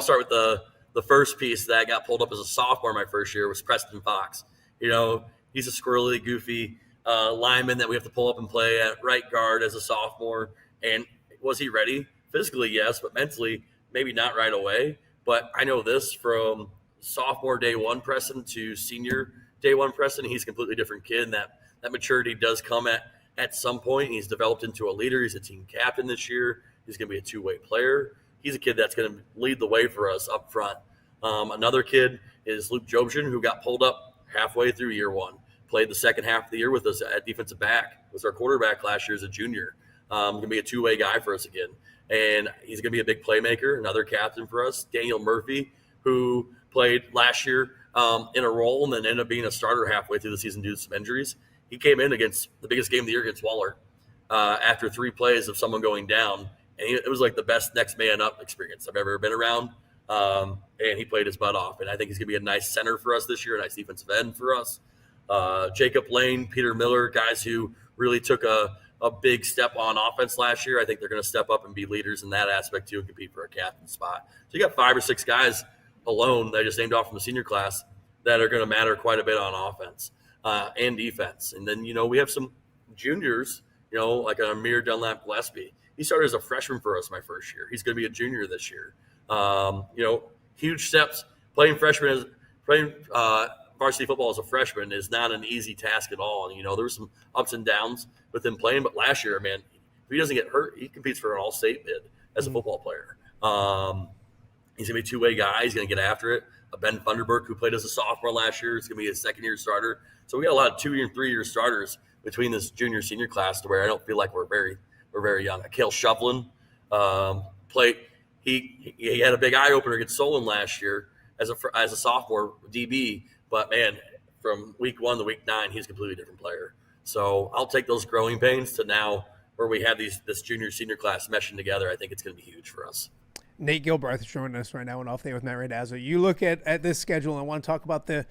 start with the first piece that got pulled up as a sophomore my first year was Preston Fox. He's a squirrely, goofy lineman that we have to pull up and play at right guard as a sophomore. And was he ready? Physically, yes, but mentally, maybe not right away. But I know this from sophomore day one Preston to senior day one Preston, he's a completely different kid. And that maturity does come at some point. He's developed into a leader. He's a team captain this year. He's going to be a two-way player. He's a kid that's going to lead the way for us up front. Another kid is Luke Jobson, who got pulled up halfway through year 1, played the second half of the year with us at defensive back, was our quarterback last year as a junior. Going to be a two-way guy for us again. And he's going to be a big playmaker, another captain for us. Daniel Murphy, who played last year in a role and then ended up being a starter halfway through the season due to some injuries. He came in against the biggest game of the year against Waller after 3 plays of someone going down. And it was like the best next man up experience I've ever been around. And he played his butt off. And I think he's going to be a nice center for us this year, a nice defensive end for us. Jacob Lane, Peter Miller, guys who really took a big step on offense last year. I think they're going to step up and be leaders in that aspect too and compete for a captain spot. So you got 5 or 6 guys alone that I just named off from the senior class that are going to matter quite a bit on offense and defense. And then, we have some juniors, like an Amir Dunlap Gillespie. He started as a freshman for us my first year. He's going to be a junior this year. Huge steps. Playing varsity football as a freshman is not an easy task at all. And, there were some ups and downs with him playing. But last year, man, if he doesn't get hurt, he competes for an all-state bid as a football player. He's going to be a two-way guy. He's going to get after it. Ben Thunderberg, who played as a sophomore last year, is going to be a second-year starter. So we got a lot of 2- and 3-year starters between this junior-senior class to where I don't feel like we're very young. Akil Shovlin played. He had a big eye opener against Solon last year as a sophomore DB, but man, from week 1 to week 9, he's a completely different player. So I'll take those growing pains to now where we have this junior senior class meshing together. I think it's going to be huge for us. Nate Gilbraith is joining us right now on Off Day with Matt Randazzo. You look at this schedule and I want to talk about the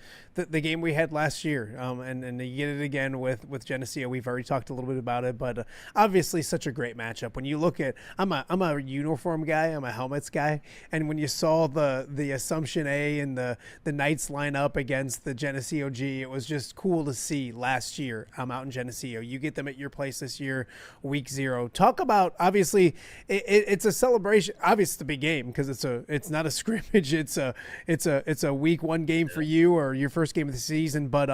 game we had last year, and you get it again with Geneseo. We've already talked a little bit about it, but obviously such a great matchup. When you look at, I'm a uniform guy, I'm a helmets guy, and when you saw the Assumption A and the Knights line up against the Geneseo G, it was just cool to see last year. I'm out in Geneseo. You get them at your place this year, week 0. Talk about, obviously, it's a celebration. Obviously, it's a big game because it's not a scrimmage. It's a week 1 game for you, or your first game of the season. But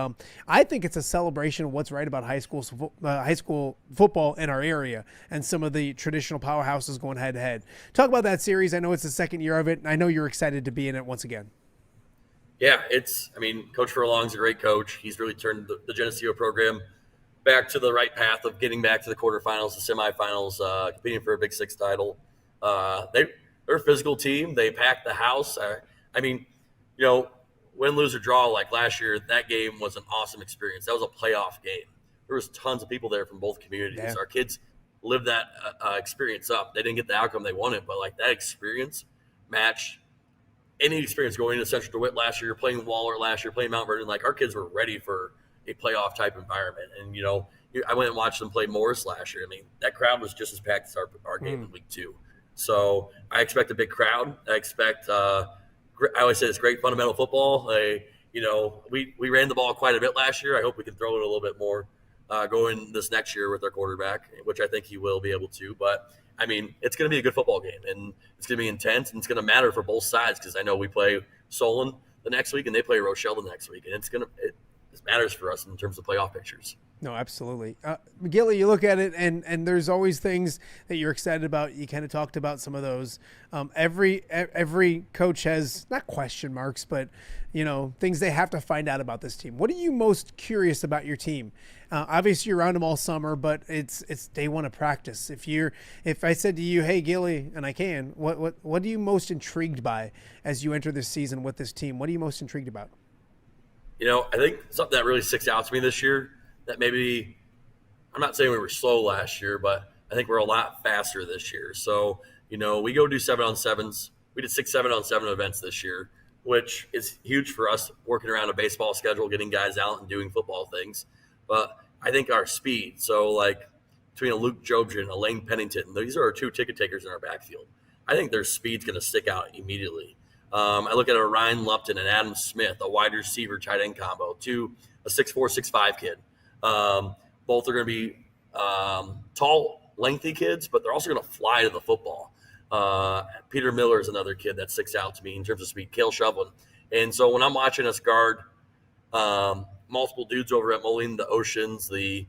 I think it's a celebration of what's right about high school football in our area and some of the traditional powerhouses going head to head. Talk about that series. I know it's the second year of it, and I know you're excited to be in it once again. Yeah, Coach Furlong's a great coach. He's really turned the Geneseo program back to the right path of getting back to the quarterfinals, the semifinals, competing for a Big Six title. They're a physical team. They packed the house. Win, lose, or draw, like last year, that game was an awesome experience. That was a playoff game. There was tons of people there from both communities. Yeah. Our kids lived that experience up. They didn't get the outcome they wanted, but like that experience matched any experience going into Central DeWitt last year, playing Waller last year, playing Mount Vernon. Like our kids were ready for a playoff type environment. And, I went and watched them play Morris last year. That crowd was just as packed as our game in week 2. So I expect a big crowd. I expect, I always say it's great fundamental football. We ran the ball quite a bit last year. I hope we can throw it a little bit more going this next year with our quarterback, which I think he will be able to. But, it's going to be a good football game, and it's going to be intense, and it's going to matter for both sides because I know we play Solon the next week and they play Rochelle the next week, and it matters for us in terms of playoff pictures. No, absolutely. Gilly, you look at it, and there's always things that you're excited about. You kind of talked about some of those. Every coach has, not question marks, but, things they have to find out about this team. What are you most curious about your team? Obviously, you're around them all summer, but it's day 1 of practice. If I said to you, hey, Gilly, and I can, what are you most intrigued by as you enter this season with this team? What are you most intrigued about? I think something that really sticks out to me this year, that maybe, I'm not saying we were slow last year, but I think we're a lot faster this year. So, we go do 7-on-7s. We did 6 7-on-7 events this year, which is huge for us, working around a baseball schedule, getting guys out and doing football things. But I think our speed, so like between a Luke Jobson and a Lane Pennington, these are our 2 ticket takers in our backfield. I think their speed's going to stick out immediately. I look at a Ryan Lupton and Adam Smith, a wide receiver tight end combo, a 6'4", 6'5" kid. Both are going to be tall, lengthy kids, but they're also going to fly to the football. Peter Miller is another kid that sticks out to me in terms of speed. Cale Shovlin. And so when I'm watching us guard multiple dudes over at Moline, the Oceans, the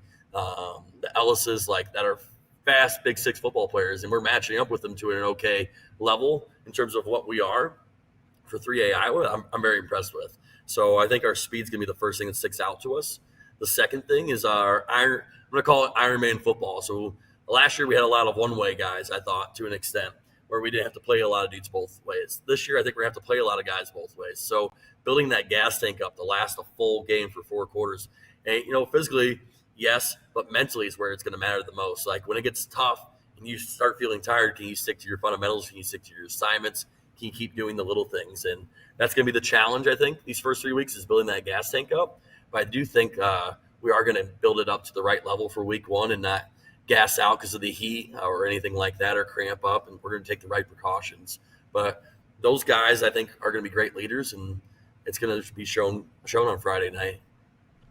Ellises, like that are fast Big Six football players, and we're matching up with them to an okay level in terms of what we are for 3A Iowa, I'm very impressed with. So I think our speed's going to be the first thing that sticks out to us. The second thing is I'm going to call it Ironman football. So last year we had a lot of one-way guys, I thought, to an extent, where we didn't have to play a lot of dudes both ways. This year I think we're going to have to play a lot of guys both ways. So building that gas tank up to last a full game for 4 quarters. And, physically, yes, but mentally is where it's going to matter the most. Like when it gets tough and you start feeling tired, can you stick to your fundamentals? Can you stick to your assignments? Can you keep doing the little things? And that's going to be the challenge, I think, these first 3 weeks is building that gas tank up. But I do think we are going to build it up to the right level for week 1 and not gas out because of the heat or anything like that or cramp up. And we're going to take the right precautions. But those guys, I think, are going to be great leaders, and it's going to be shown on Friday night.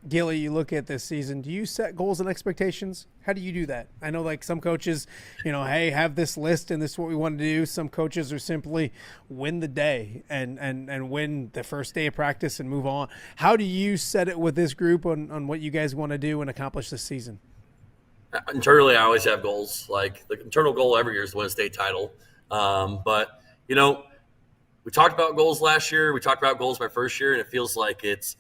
Gilly, you look at this season, do you set goals and expectations? How do you do that? I know like some coaches, hey, have this list and this is what we want to do. Some coaches are simply win the day and win the first day of practice and move on. How do you set it with this group on what you guys want to do and accomplish this season? Internally, I always have goals. Like the internal goal every year is to win a state title. But, we talked about goals last year. We talked about goals my first year, and it feels like it's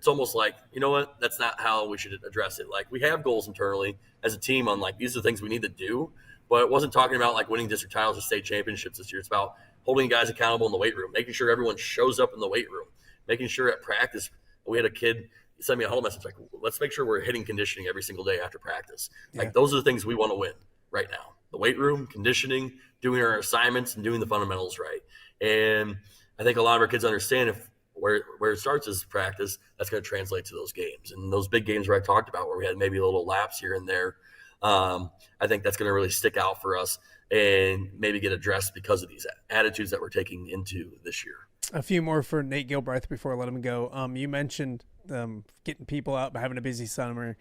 almost like, you know what, that's not how we should address it. Like we have goals internally as a team on like, these are the things we need to do, but it wasn't talking about like winning district titles or state championships this year. It's about holding guys accountable in the weight room, making sure everyone shows up in the weight room, making sure at practice. We had a kid send me a whole message like, let's make sure we're hitting conditioning every single day after practice. Like those are the things we want to win right now. the weight room, conditioning, doing our assignments, and doing the fundamentals right. And I think a lot of our kids understand if where it starts is practice, that's going to translate to those games. And those big games where I talked about where we had maybe a little lapse here and there, I think that's going to really stick out for us and maybe get addressed because of these attitudes that we're taking into this year. A few more for Nate Gilbraith before I let him go. You mentioned getting people out, having a busy summer.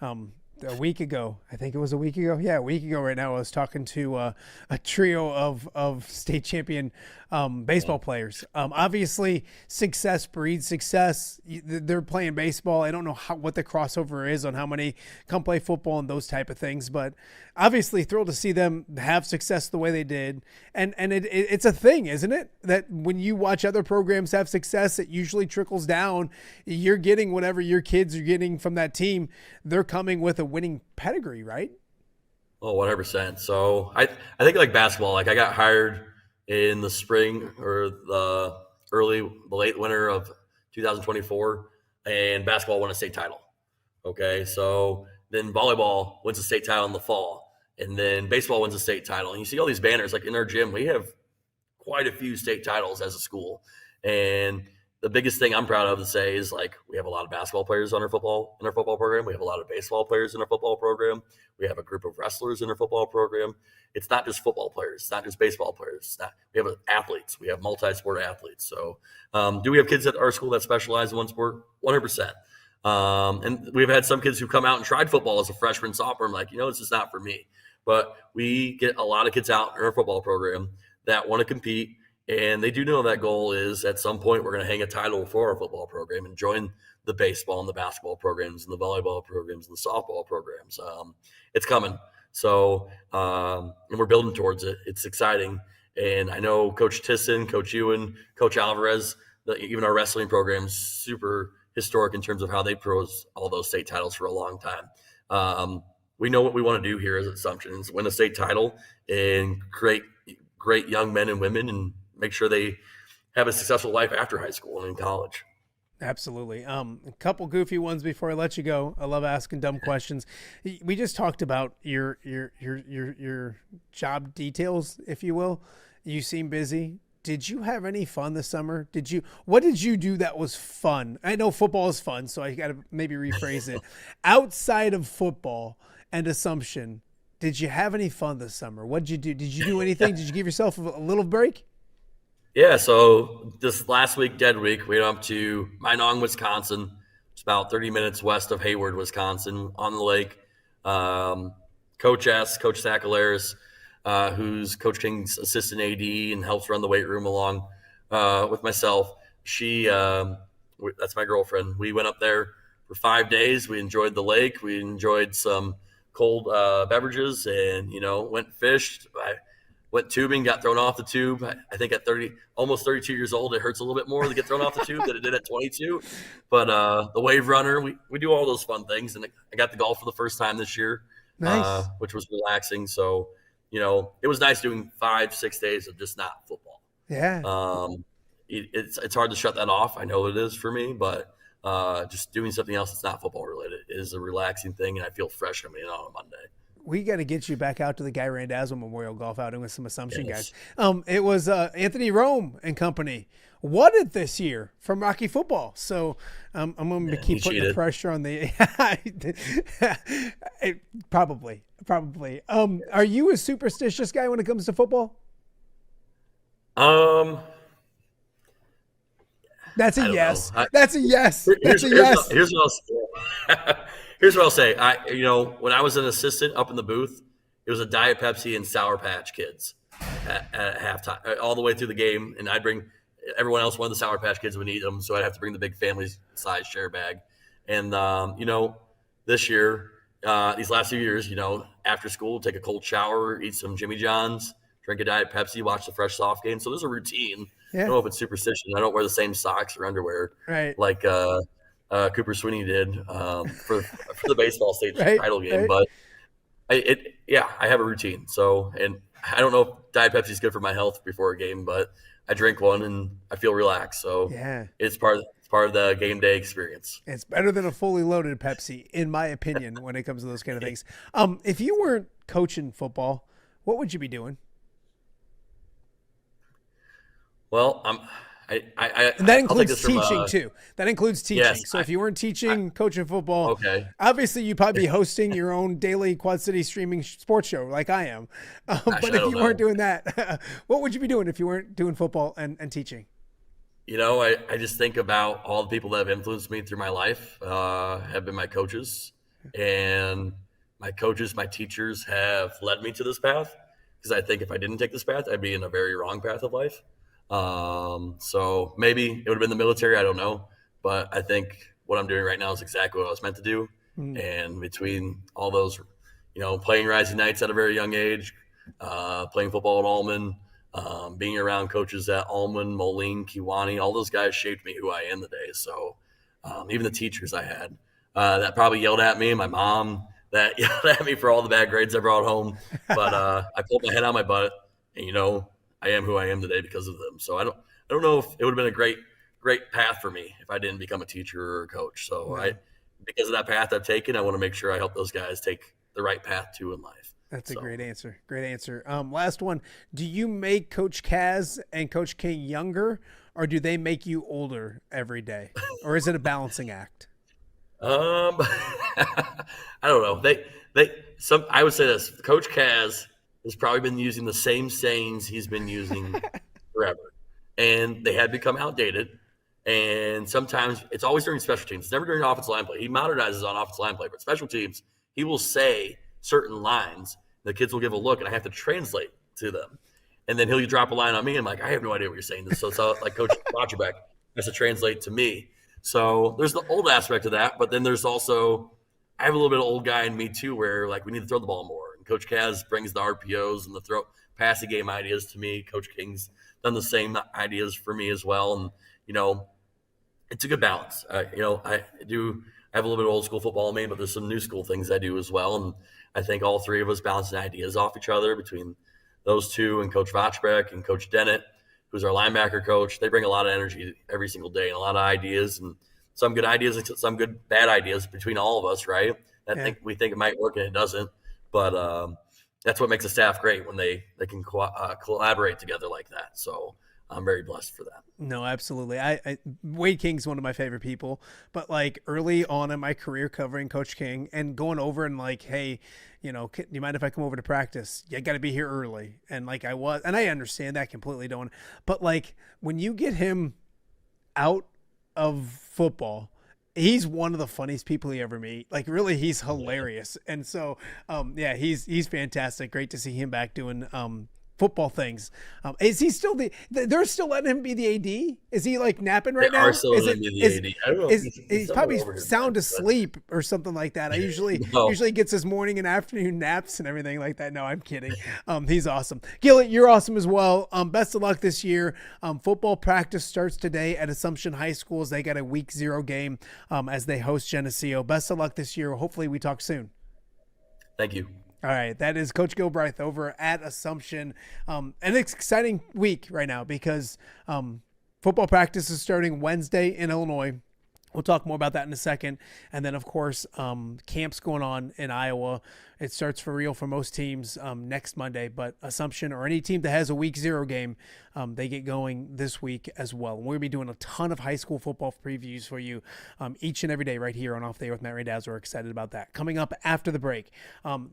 A week ago, I think it was a week ago. Yeah, a week ago right now, I was talking to a trio of state champion baseball players. Obviously, success breeds success. They're playing baseball. I don't know what the crossover is on how many come play football and those type of things, but obviously thrilled to see them have success the way they did. And it's a thing, isn't it? That when you watch other programs have success, it usually trickles down. You're getting whatever your kids are getting from that team. They're coming with a winning pedigree, right? Oh, 100%. So I think like basketball, like I got hired in the spring or the late winter of 2024, and basketball won a state title. Okay. So then volleyball wins a state title in the fall, and then baseball wins a state title. And you see all these banners, like in our gym, we have quite a few state titles as a school. And the biggest thing I'm proud of to say is like we have a lot of basketball players in our football program. We have a lot of baseball players in our football program. We have a group of wrestlers in our football program. It's not just football players. It's not just baseball players. We have athletes. We have multi-sport athletes. So do we have kids at our school that specialize in one sport? 100%. And we've had some kids who come out and tried football as a freshman, sophomore. I'm like, this is not for me. But we get a lot of kids out in our football program that want to compete. And they do know that goal is at some point we're going to hang a title for our football program and join the baseball and the basketball programs and the volleyball programs and the softball programs. It's coming. So, and we're building towards it. It's exciting. And I know Coach Tisson, Coach Ewan, Coach Alvarez, even our wrestling program is super historic in terms of how they pros all those state titles for a long time. We know what we want to do here as Assumption is win a state title and create great young men and women and make sure they have a successful life after high school and in college. Absolutely. A couple goofy ones before I let you go. I love asking dumb questions. We just talked about your job details, if you will. You seem busy. Did you have any fun this summer? What did you do that was fun? I know football is fun, so I got to maybe rephrase it. Outside of football and Assumption, did you have any fun this summer? What did you do? Did you do anything? Did you give yourself a little break? Yeah, so this last week, dead week, we went up to Minong, Wisconsin. It's about 30 minutes west of Hayward, Wisconsin, on the lake. Coach Sacalaris, who's Coach King's assistant AD and helps run the weight room along with myself. That's my girlfriend. We went up there for 5 days. We enjoyed the lake. We enjoyed some cold beverages and, went fished. I went tubing, got thrown off the tube. I think at almost 32 years old, it hurts a little bit more to get thrown off the tube than it did at 22. But the wave runner, we do all those fun things. And I got the golf for the first time this year, nice. Which was relaxing. So, it was nice doing 5-6 days of just not football. Yeah. It's hard to shut that off. I know it is for me, but just doing something else that's not football related is a relaxing thing. And I feel fresh coming in on a Monday. We got to get you back out to the Guy Randazzo Memorial Golf Outing with some Assumption guys. It was Anthony Rome and company won it this year from Rocky Football. So I'm going to keep putting the pressure on the probably. Are you a superstitious guy when it comes to football? That's a yes. That's a yes. That's a yes. Here's what I'll say. When I was an assistant up in the booth, it was a Diet Pepsi and Sour Patch Kids at halftime, all the way through the game. And I'd bring everyone else wanted the Sour Patch Kids would eat them, so I'd have to bring the big family size share bag. And this year, these last few years, after school, take a cold shower, eat some Jimmy John's, drink a Diet Pepsi, watch the Fresh Soft game. So there's a routine. Yeah. I don't know if it's superstition. I don't wear the same socks or underwear like Cooper Sweeney did for the baseball state title game. But I have a routine. So, and I don't know if Diet Pepsi is good for my health before a game, but I drink one and I feel relaxed. So it's part of the game day experience. It's better than a fully loaded Pepsi, in my opinion, when it comes to those kind of things. If you weren't coaching football, what would you be doing? Well, And that includes this from, teaching too. That includes teaching. Yes, So if you weren't teaching, coaching football, Okay. obviously you'd probably be hosting your own daily Quad City streaming sports show like I am. But if you weren't doing that, what would you be doing if you weren't doing football and teaching? I just think about all the people that have influenced me through my life, have been my coaches, and my coaches, my teachers have led me to this path, because I think if I didn't take this path, I'd be in a very wrong path of life. So maybe it would have been the military. I don't know, but I think what I'm doing right now is exactly what I was meant to do. And between all those, playing Rising Knights at a very young age, playing football at Allman, being around coaches at Allman, Moline, Kewanee, all those guys shaped me who I am today. So even the teachers I had that probably yelled at me, my mom that yelled at me for all the bad grades I brought home, but I pulled my head out of my butt, and I am who I am today because of them. So I don't know if it would have been a great path for me if I didn't become a teacher or a coach. So because of that path I've taken, I want to make sure I help those guys take the right path too in life. That's a great answer. Great answer. Last one. Do you make Coach Kaz and Coach King younger, or do they make you older every day? Or is it a balancing act? I don't know. I would say this. Coach Kaz has probably been using the same sayings he's been using forever. And they had become outdated. And sometimes it's always during special teams. It's never during offensive line play. He modernizes on offensive line play, but special teams, he will say certain lines. The kids will give a look, and I have to translate to them. And then he'll drop a line on me, and I'm like, I have no idea what you're saying. So it's like Coach Dochterman has to translate to me. So there's the old aspect of that, but then there's also, I have a little bit of old guy in me too, where like we need to throw the ball more. And Coach Kaz brings the RPOs and the passing game ideas to me. Coach King's done the same ideas for me as well. And, it's a good balance. I have a little bit of old school football in me, but there's some new school things I do as well. And I think all three of us balancing ideas off each other between those two and Coach Vachbeck and Coach Dennett, who's our linebacker coach. They bring a lot of energy every single day and a lot of ideas, and some good ideas and some good bad ideas between all of us, right? We think it might work and it doesn't. But that's what makes a staff great, when they can collaborate together like that. So I'm very blessed for that. No, absolutely. Wade King's one of my favorite people, but like early on in my career covering Coach King and going over and like, hey, do you mind if I come over to practice? You got to be here early. And like I was, and I understand that completely, but like when you get him out of football, he's one of the funniest people you ever meet. Like really, he's hilarious. And so, he's fantastic. Great to see him back doing, football things. Is he still they're still letting him be the AD? Is he like napping right now? Letting him be the AD. I don't know. He's probably sound asleep or something like that. I usually gets his morning and afternoon naps and everything like that. No, I'm kidding. He's awesome. Gillet, you're awesome as well. Best of luck this year. Football practice starts today at Assumption High School as they got a week 0 game as they host Geneseo. Best of luck this year. Hopefully we talk soon. Thank you. All right, that is Coach Gilbraith over at Assumption. An exciting week right now because football practice is starting Wednesday in Illinois. We'll talk more about that in a second. And then, of course, camp's going on in Iowa. It starts for real for most teams next Monday, but Assumption or any team that has a week 0 game, they get going this week as well. We're going to be doing a ton of high school football previews for you each and every day right here on Off the Air with Matt Randazzo. We're excited about that. Coming up after the break.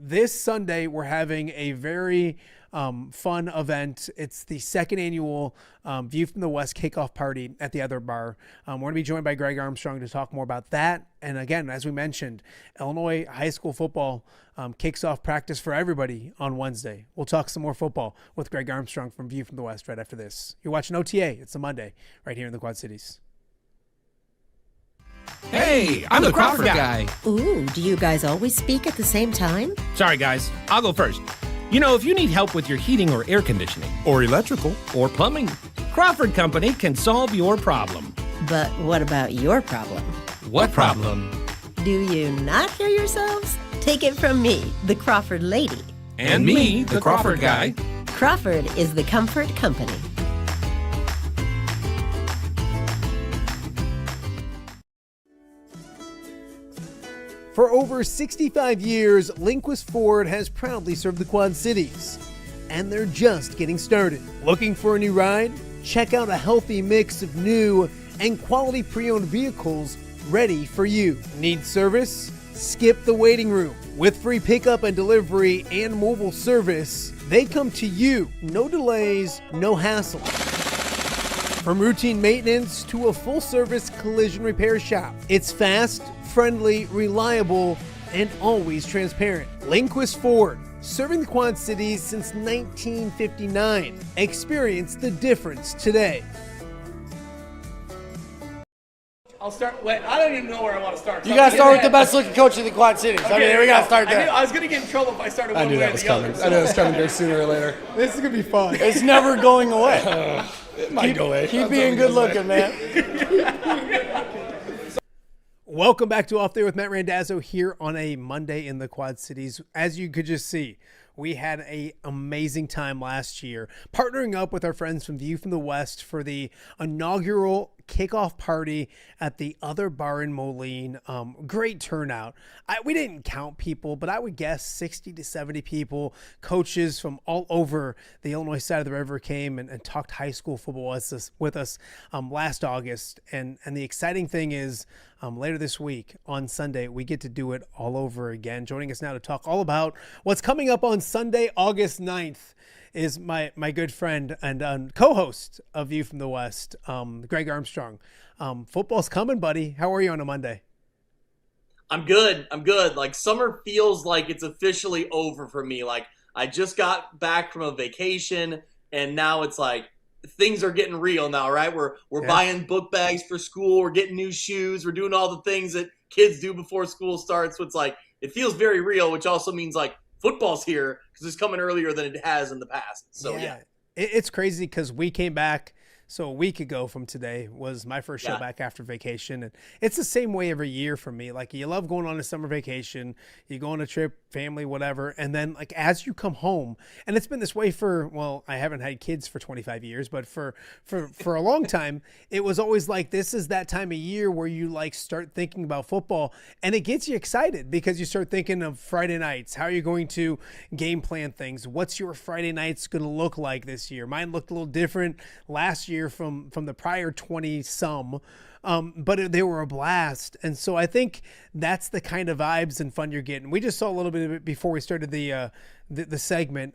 This Sunday, we're having a very fun event. It's the second annual View from the West kickoff party at the Other Bar. We're going to be joined by Greg Armstrong to talk more about that. And again, as we mentioned, Illinois high school football kicks off practice for everybody on Wednesday. We'll talk some more football with Greg Armstrong from View from the West right after this. You're watching OTA. It's a Monday right here in the Quad Cities. Hey, I'm the Crawford guy. Ooh, do you guys always speak at the same time? Sorry, guys. I'll go first. If you need help with your heating or air conditioning, or electrical, or plumbing, Crawford Company can solve your problem. But what about your problem? What problem? Do you not hear yourselves? Take it from me, the Crawford lady. And me, the Crawford guy. Crawford is the comfort company. For over 65 years, Linquist Ford has proudly served the Quad Cities. and they're just getting started. Looking for a new ride? Check out a healthy mix of new and quality pre-owned vehicles ready for you. Need service? Skip the waiting room. With free pickup and delivery and mobile service, they come to you. No delays, no hassle. From routine maintenance to a full-service collision repair shop, it's fast, friendly, reliable, and always transparent. Lindquist Ford, serving the Quad Cities since 1959. Experience the difference today. I'll start. Wait, I don't even know where I want to start. You gotta start with the best looking coach in the Quad Cities. Okay, I mean, we gotta start there. I was gonna get in trouble if I started one I knew way that or was the coming. other. I knew it was coming there sooner or later. This is gonna be fun. It's never going away. It might go away. Keep being good looking, man. Welcome back to Off There with Matt Randazzo here on a Monday in the Quad Cities. As you could just see, we had an amazing time last year partnering up with our friends from View from the West for the inaugural kickoff party at the other bar in Moline. Great turnout. We didn't count people, but I would guess 60 to 70 people. Coaches from all over the Illinois side of the river came and talked high school football with us last August. And the exciting thing is later this week on Sunday, we get to do it all over again. Joining us now to talk all about what's coming up on Sunday, August 9th, is my good friend and co-host of View from the West, Greg Armstrong. Football's coming, buddy. How are you on a Monday? I'm good. Like, summer feels like it's officially over for me. Like, I just got back from a vacation, and now it's like things are getting real now, right? We're buying book bags for school. We're getting new shoes. We're doing all the things that kids do before school starts. So it's like it feels very real, which also means like football's here because it's coming earlier than it has in the past. So yeah. It's crazy because we came back. So a week ago from today was my first show back after vacation. And it's the same way every year for me. Like, you love going on a summer vacation, you go on a trip, family, whatever. And then like, as you come home, and it's been this way for, well, I haven't had kids for 25 years, but for a long time, it was always like, this is that time of year where you like start thinking about football, and it gets you excited because you start thinking of Friday nights. How are you going to game plan things? What's your Friday nights going to look like this year? Mine looked a little different last year from the prior 20 some, but they were a blast. And so I think that's the kind of vibes and fun you're getting. We just saw a little bit of it before we started the segment.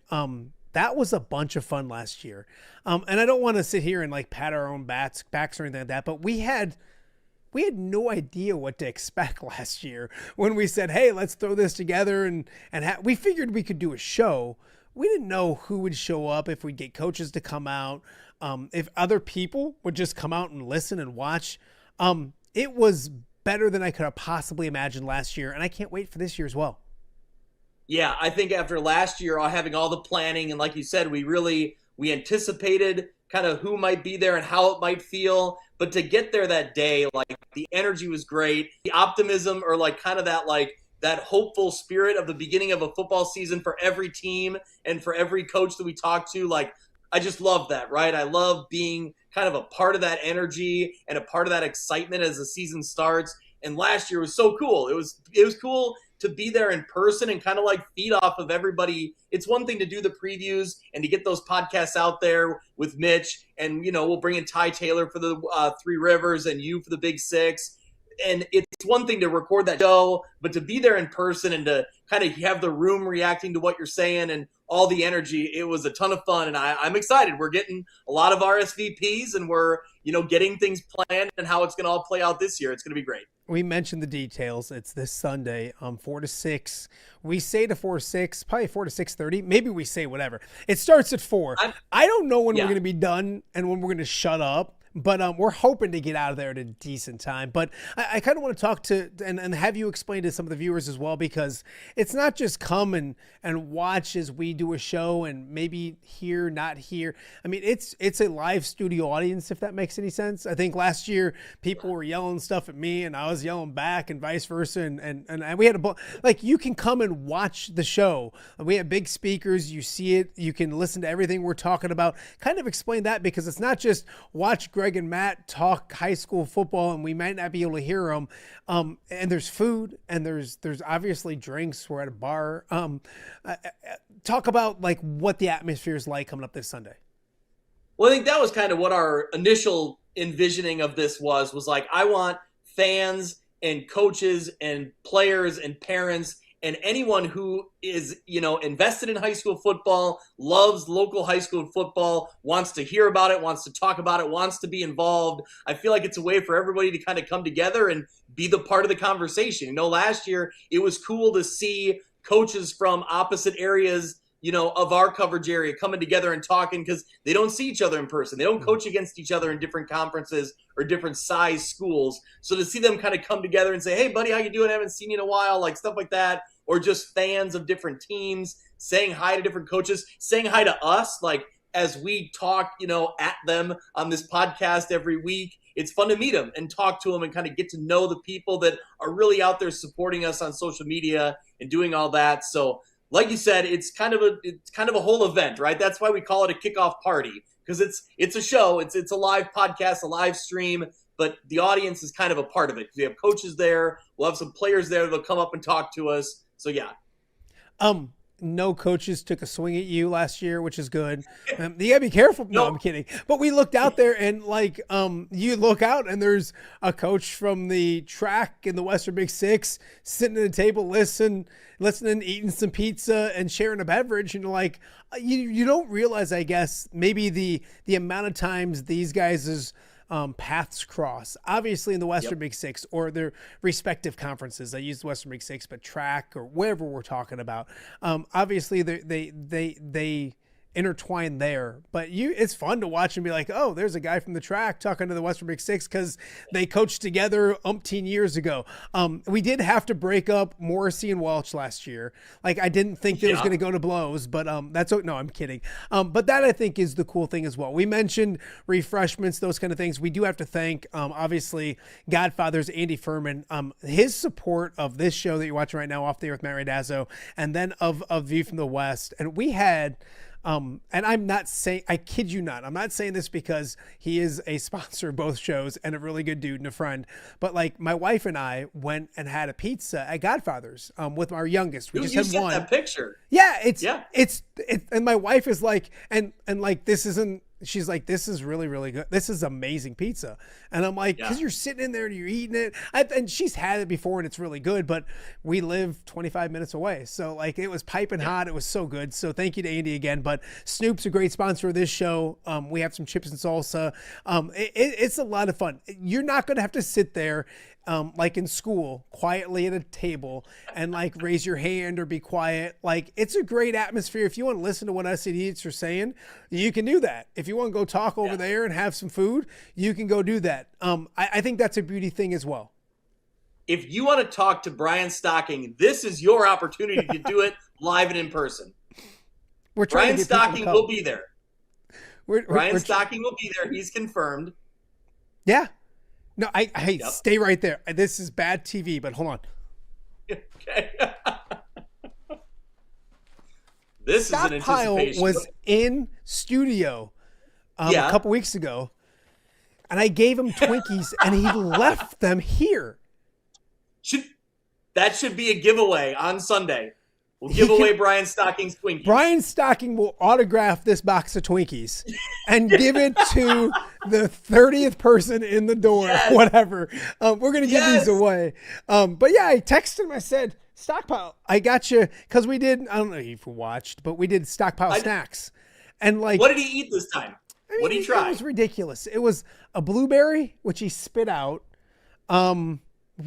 That was a bunch of fun last year. And I don't want to sit here and like pat our own backs or anything like that, but we had no idea what to expect last year when we said, hey, let's throw this together. And we figured we could do a show. We didn't know who would show up, if we'd get coaches to come out, if other people would just come out and listen and watch. It was better than I could have possibly imagined last year, and I can't wait for this year as well. Yeah, I think after last year, having all the planning, and like you said, we anticipated kind of who might be there and how it might feel. But to get there that day, like, the energy was great. The optimism, or like kind of that hopeful spirit of the beginning of a football season for every team and for every coach that we talk to. Like, I just love that, right? I love being kind of a part of that energy and a part of that excitement as the season starts. And last year was so cool. It was cool to be there in person and kind of like feed off of everybody. It's one thing to do the previews and to get those podcasts out there with Mitch, and we'll bring in Ty Taylor for the Three Rivers and you for the Big Six. And it's one thing to record that show, but to be there in person and to kind of have the room reacting to what you're saying and all the energy, it was a ton of fun. And I'm excited. We're getting a lot of RSVPs, and we're, getting things planned and how it's going to all play out this year. It's going to be great. We mentioned the details. It's this Sunday, 4 to 6. We say to 4 to 6, probably 4 to 6:30. Maybe we say whatever. It starts at 4. I don't know when we're going to be done and when we're going to shut up. But we're hoping to get out of there at a decent time. But I kind of want to talk to and have you explain to some of the viewers as well, because it's not just come and watch as we do a show and maybe hear, not hear. I mean, it's a live studio audience, if that makes any sense. I think last year people were yelling stuff at me and I was yelling back and vice versa. And we had like, you can come and watch the show. We have big speakers. You see it. You can listen to everything we're talking about. Kind of explain that, because it's not just watch Greg Greg and Matt talk high school football, and we might not be able to hear them. And there's food, and there's obviously drinks. We're at a bar. Talk about like what the atmosphere is like coming up this Sunday. Well, I think that was kind of what our initial envisioning of this was like, I want fans and coaches and players and parents and anyone who is, invested in high school football, loves local high school football, wants to hear about it, wants to talk about it, wants to be involved. I feel like it's a way for everybody to kind of come together and be the part of the conversation. Last year it was cool to see coaches from opposite areas of our coverage area coming together and talking, because they don't see each other in person. They don't coach against each other in different conferences or different size schools. So to see them kind of come together and say, hey, buddy, how you doing? I haven't seen you in a while, like stuff like that. Or just fans of different teams saying hi to different coaches, saying hi to us, like as we talk, at them on this podcast every week. It's fun to meet them and talk to them and kind of get to know the people that are really out there supporting us on social media and doing all that. So like you said, it's kind of a whole event, right? That's why we call it a kickoff party, because it's a show, it's a live podcast, a live stream, but the audience is kind of a part of it. We have coaches there, we'll have some players there that'll come up and talk to us. So yeah. No coaches took a swing at you last year, which is good. You gotta be careful. No, I'm kidding. But we looked out there and you look out and there's a coach from the track in the Western Big Six sitting at a table, listening, eating some pizza and sharing a beverage. And you don't realize, I guess, maybe the amount of times these guys' paths cross, obviously in the Western Big Six or their respective conferences. I use the Western Big Six, but track or whatever we're talking about. Obviously they intertwine there, but it's fun to watch and be like, oh, there's a guy from the track talking to the Western Big Six because they coached together umpteen years ago. We did have to break up Morrissey and Welch last year. Like, I didn't think it was going to go to blows, but no, I'm kidding. But that I think is the cool thing as well. We mentioned refreshments, those kind of things. We do have to thank, obviously, Godfather's Andy Furman, his support of this show that you're watching right now, Off the Air with Matt Randazzo, and then of View from the West. And we had and I'm not saying, I kid you not, I'm not saying this because he is a sponsor of both shows and a really good dude and a friend, but like my wife and I went and had a pizza at Godfather's with our youngest. We just had one. That picture. Yeah, it's and my wife is like, and like, this isn't, she's like, this is really, really good. This is amazing pizza. And I'm like, because you're sitting in there and you're eating it. And she's had it before and it's really good, but we live 25 minutes away. So like, it was piping hot. It was so good. So thank you to Andy again. But Snoop's a great sponsor of this show. We have some chips and salsa. It's a lot of fun. You're not going to have to sit there like in school, quietly at a table and like raise your hand or be quiet. Like, it's a great atmosphere. If you want to listen to what us idiots are saying, you can do that. If you want to go talk over there and have some food, you can go do that. I think that's a beauty thing as well. If you want to talk to Brian Stocking, this is your opportunity to do it live and in person. Brian Stocking will be there. Brian Stocking will be there. He's confirmed. Yeah. No, hey, stay right there. This is bad TV, but hold on. Okay. This Scott is an anticipation. Pyle was in studio a couple weeks ago, and I gave him Twinkies, and he left them here. That should be a giveaway on Sunday. We'll give away Brian Stocking's Twinkies. Brian Stocking will autograph this box of Twinkies and give it to the 30th person in the door, whatever. We're going to give these away. But yeah, I texted him. I said, Stockpile, I got you. Because we did, I don't know if you watched, but we did Stockpile snacks. And like, what did he eat this time? What did he try? It was ridiculous. It was a blueberry, which he spit out.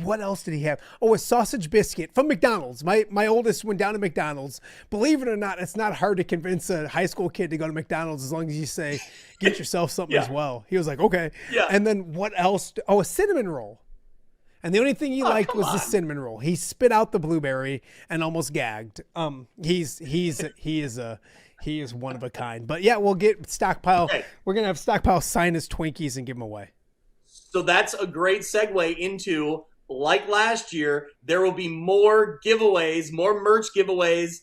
What else did he have? Oh, a sausage biscuit from McDonald's. My oldest went down to McDonald's. Believe it or not, it's not hard to convince a high school kid to go to McDonald's as long as you say, get yourself something as well. He was like, okay. Yeah. And then what else? Oh, a cinnamon roll. And the only thing he liked was the cinnamon roll. He spit out the blueberry and almost gagged. He is one of a kind. But yeah, we'll get Stockpile. Okay. We're going to have Stockpile sign his Twinkies and give them away. So that's a great segue into, like last year, there will be more giveaways, more merch giveaways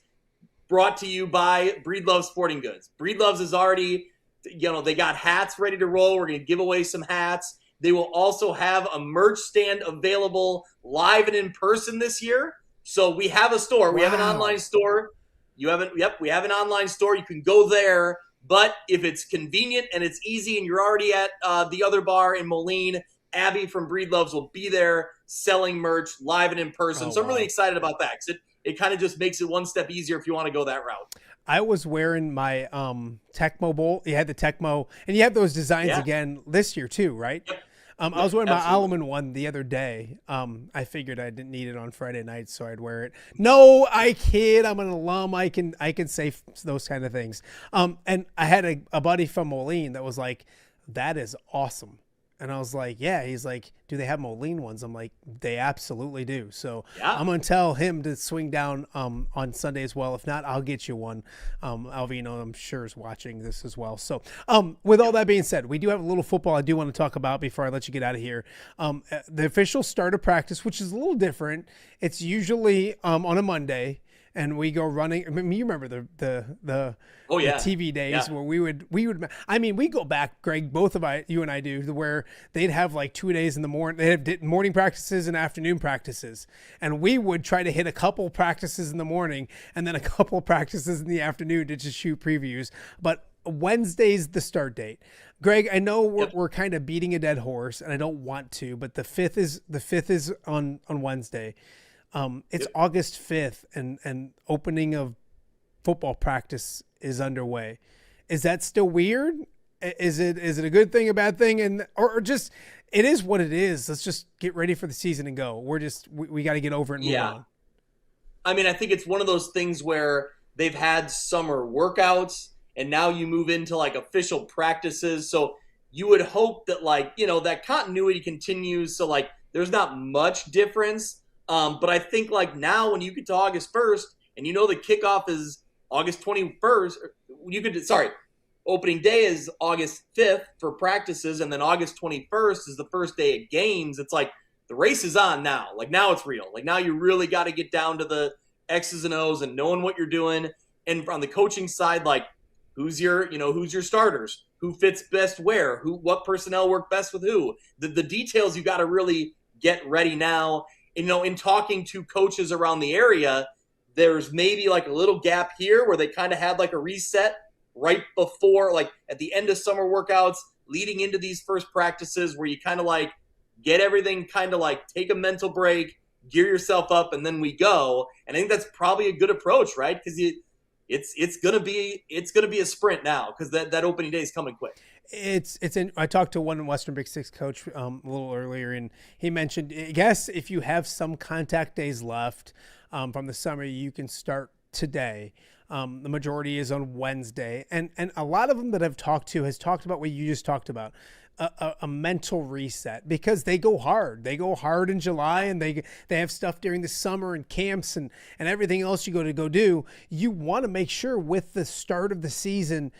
brought to you by Breedlove Sporting Goods. Breedlove's has already They got hats ready to roll. We're going to give away some hats. They will also have a merch stand available live and in person this year. So we have a store. We have an online store. We have an online store. You can go there. But if it's convenient and it's easy and you're already at the other bar in Moline, Abby from Breedloves will be there selling merch live and in person. So I'm really excited about that because it kind of just makes it one step easier if you want to go that route. I was wearing my Tecmo Bowl. You had the Tecmo, and you have those designs again this year too, right? Yep. I was wearing my Alleman one the other day. I figured I didn't need it on Friday night, so I'd wear it. No, I kid. I'm an alum. I can say those kind of things. And I had a buddy from Moline that was like, "That is awesome." And I was like, yeah. He's like, do they have Moline ones? I'm like, they absolutely do. So I'm going to tell him to swing down on Sunday as well. If not, I'll get you one. Alvino, I'm sure, is watching this as well. So with all that being said, we do have a little football I do want to talk about before I let you get out of here. The official start of practice, which is a little different. It's usually on a Monday. And we go running. I mean, you remember the TV days where we would. I mean, we go back, Greg. You and I do, where they'd have like 2 days in the morning. They have morning practices and afternoon practices, and we would try to hit a couple practices in the morning and then a couple practices in the afternoon to just shoot previews. But Wednesday's the start date. Greg, I know we're kind of beating a dead horse, and I don't want to, but the fifth is on Wednesday. It's August 5th and opening of football practice is underway. Is that still weird? Is it a good thing, a bad thing? Or just, it is what it is. Let's just get ready for the season and go. We got to get over it and move on. I mean, I think it's one of those things where they've had summer workouts and now you move into like official practices. So you would hope that that continuity continues. So like there's not much difference. But I think like now when you get to August 1st and the kickoff is August 21st, opening day is August 5th for practices, and then August 21st is the first day of games. It's like the race is on now. Like now it's real. Like now you really got to get down to the X's and O's and knowing what you're doing. And on the coaching side, like who's your starters? Who fits best where? What personnel work best with who? The details you got to really get ready now. In talking to coaches around the area, there's maybe like a little gap here where they kind of had like a reset right before, like at the end of summer workouts, leading into these first practices where you kind of like get everything kind of like take a mental break, gear yourself up, and then we go. And I think that's probably a good approach, right? Because it's gonna be a sprint now because that opening day is coming quick. I talked to one Western Big Six coach a little earlier, and he mentioned, I guess if you have some contact days left from the summer, you can start today. The majority is on Wednesday, and a lot of them that I've talked to has talked about what you just talked about, a mental reset, because they go hard. They go hard in July, and they have stuff during the summer and camps and everything else you go do. You want to make sure with the start of the season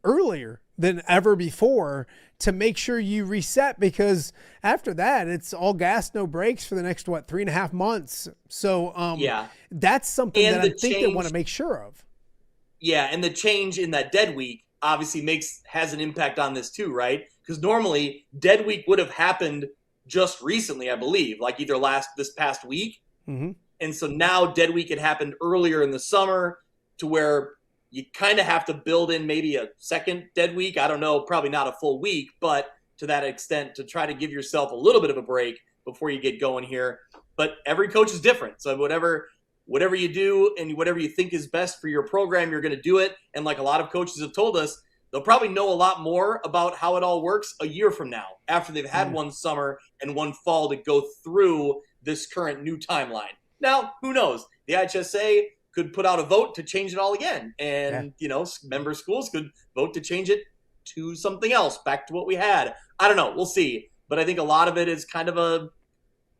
earlier than ever before to make sure you reset, because after that it's all gas, no brakes for the next 3.5 months. So that's something that I think they want to make sure of. Yeah, and the change in that dead week obviously has an impact on this too, right? Because normally dead week would have happened just recently, I believe, like either this past week. Mm-hmm. And so now dead week had happened earlier in the summer to where you kind of have to build in maybe a second dead week. I don't know, probably not a full week, but to that extent to try to give yourself a little bit of a break before you get going here. But every coach is different. So whatever you do and whatever you think is best for your program, you're going to do it. And like a lot of coaches have told us, they'll probably know a lot more about how it all works a year from now, after they've had one summer and one fall to go through this current new timeline. Now, who knows? The IHSA could put out a vote to change it all again. And, member schools could vote to change it to something else, back to what we had. I don't know. We'll see. But I think a lot of it is kind of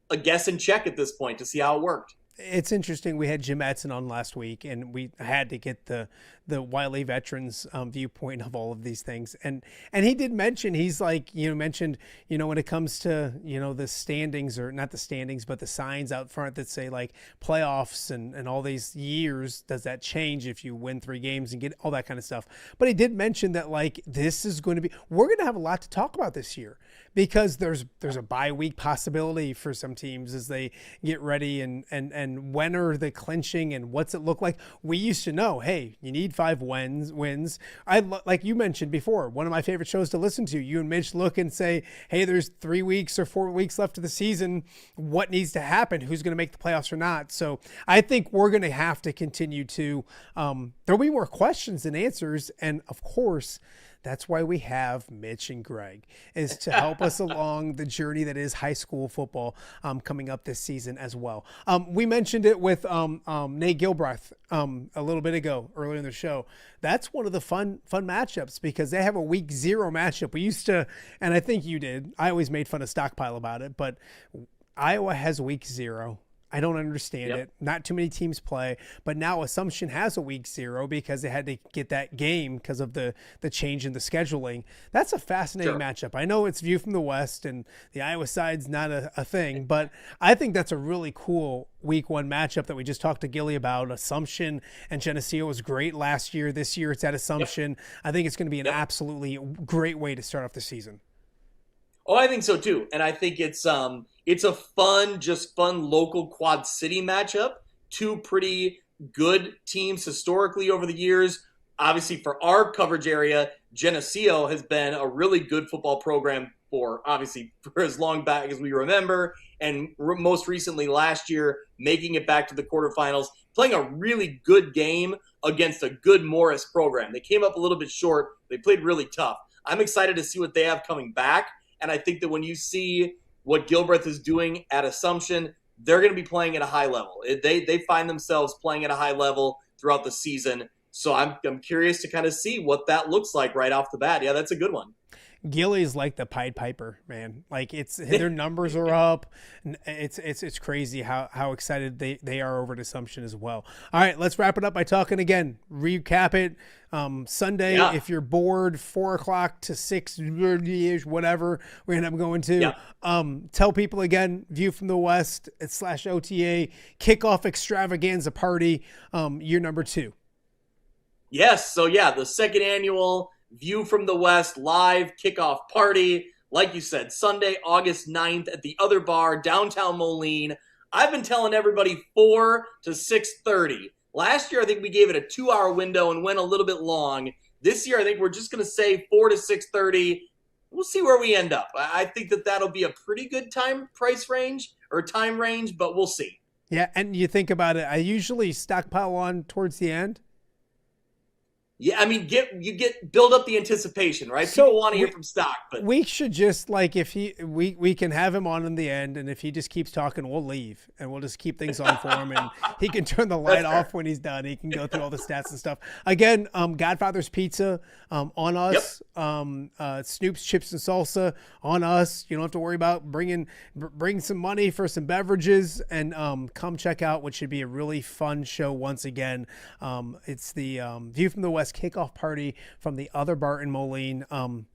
a guess and check at this point to see how it worked. It's interesting. We had Jim Edson on last week, and we had to get the the Wiley veterans viewpoint of all of these things. And he did mention, he's like, mentioned, when it comes to, the standings, or not the standings, but the signs out front that say like playoffs and all these years, does that change if you win 3 games and get all that kind of stuff? But he did mention that like, this is going to be, we're going to have a lot to talk about this year, because there's a bye week possibility for some teams as they get ready, and when are they clinching and what's it look like? We used to know, hey, you need 5 wins. Like you mentioned before, one of my favorite shows to listen to, you and Mitch look and say, hey, there's 3 weeks or 4 weeks left of the season. What needs to happen? Who's going to make the playoffs or not? So I think we're going to have to continue to, there'll be more questions than answers. And of course, that's why we have Mitch and Greg, is to help us along the journey that is high school football coming up this season as well. We mentioned it with Nate Gilbraith a little bit ago, earlier in the show. That's one of the fun matchups, because they have a week 0 matchup. We used to, and I think you did, I always made fun of Stockpile about it, but Iowa has week 0. I don't understand it. Not too many teams play, but now Assumption has a week 0 because they had to get that game because of the change in the scheduling. That's a fascinating matchup. I know it's View from the West and the Iowa side's not a thing, but I think that's a really cool week 1 matchup that we just talked to Gilly about. Assumption and Geneseo was great last year. This year it's at Assumption. I think it's going to be an absolutely great way to start off the season. Oh, I think so too. And I think it's a fun local Quad City matchup. 2 pretty good teams historically over the years. Obviously, for our coverage area, Geneseo has been a really good football program for as long back as we remember. And most recently last year, making it back to the quarterfinals, playing a really good game against a good Morris program. They came up a little bit short. They played really tough. I'm excited to see what they have coming back. And I think that when you see what Gilbraith is doing at Assumption, they're going to be playing at a high level. They find themselves playing at a high level throughout the season. So I'm curious to kind of see what that looks like right off the bat. Yeah, that's a good one. Gilly's like the Pied Piper, man. Like their numbers are up. It's crazy how excited they are over at Assumption as well. All right, let's wrap it up by talking again. Recap it. Sunday, if you're bored, 4 o'clock to 6, whatever we end up going to. Tell people again, View from the West / OTA kickoff extravaganza party, year number 2. Yes. So the second annual View from the West live kickoff party. Like you said, Sunday, August 9th at the Other Bar, downtown Moline. I've been telling everybody 4 to 6:30. Last year, I think we gave it a 2-hour window and went a little bit long. This year, I think we're just going to say 4 to 6:30. We'll see where we end up. I think that'll be a pretty good time range, but we'll see. Yeah, and you think about it, I usually stockpile on towards the end. Yeah, I mean, build up the anticipation, right? So people want to hear from Stock, but we should just like we can have him on in the end, and if he just keeps talking, we'll leave and we'll just keep things on for him, and he can turn the light off when he's done. He can go through all the stats and stuff. Again, Godfather's Pizza on us. Snoop's Chips and Salsa on us. You don't have to worry about bring some money for some beverages, and come check out what should be a really fun show once again. It's the View from the West kickoff party from the Other Bar in Moline.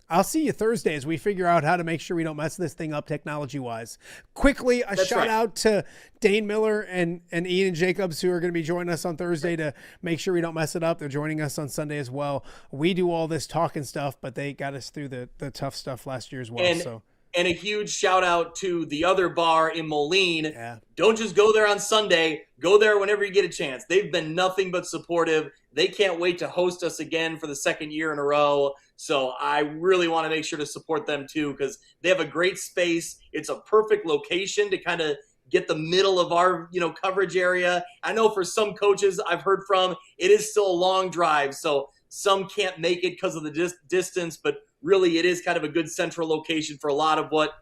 I'll see you Thursday as we figure out how to make sure we don't mess this thing up technology-wise. Quickly, a shout out to Dane Miller and Ian Jacobs, who are going to be joining us on Thursday to make sure we don't mess it up. They're joining us on Sunday as well. We do all this talking stuff, but they got us through the tough stuff last year as well. And a huge shout out to the Other Bar in Moline. Yeah. Don't just go there on Sunday. Go there whenever you get a chance. They've been nothing but supportive. They can't wait to host us again for the second year in a row. So I really want to make sure to support them too, because they have a great space. It's a perfect location to kind of get the middle of our coverage area. I know for some coaches I've heard from, it is still a long drive. So some can't make it because of the distance, but really it is kind of a good central location for a lot of what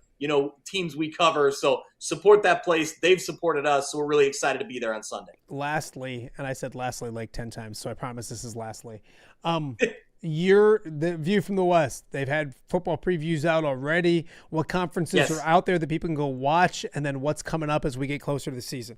teams we cover. So support that place. They've supported us, so we're really excited to be there on Sunday. Lastly, and I said lastly like 10 times, so I promise this is lastly. The View from the West. They've had football previews out already. What conferences are out there that people can go watch, and then what's coming up as we get closer to the season?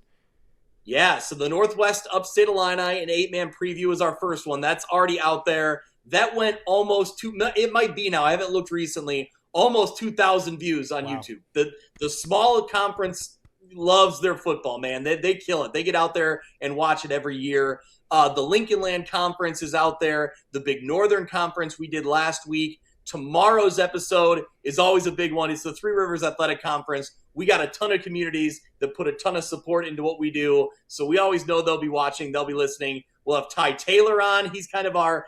Yeah, so the Northwest Upstate Illini, an 8-man preview is our first one. That's already out there. That went almost it might be now, I haven't looked recently, almost 2,000 views on YouTube. The small conference loves their football, man. They kill it. They get out there and watch it every year. The Lincoln Land Conference is out there. The Big Northern Conference we did last week. Tomorrow's episode is always a big one. It's the Three Rivers Athletic Conference. We got a ton of communities that put a ton of support into what we do. So we always know they'll be watching. They'll be listening. We'll have Ty Taylor on. He's kind of our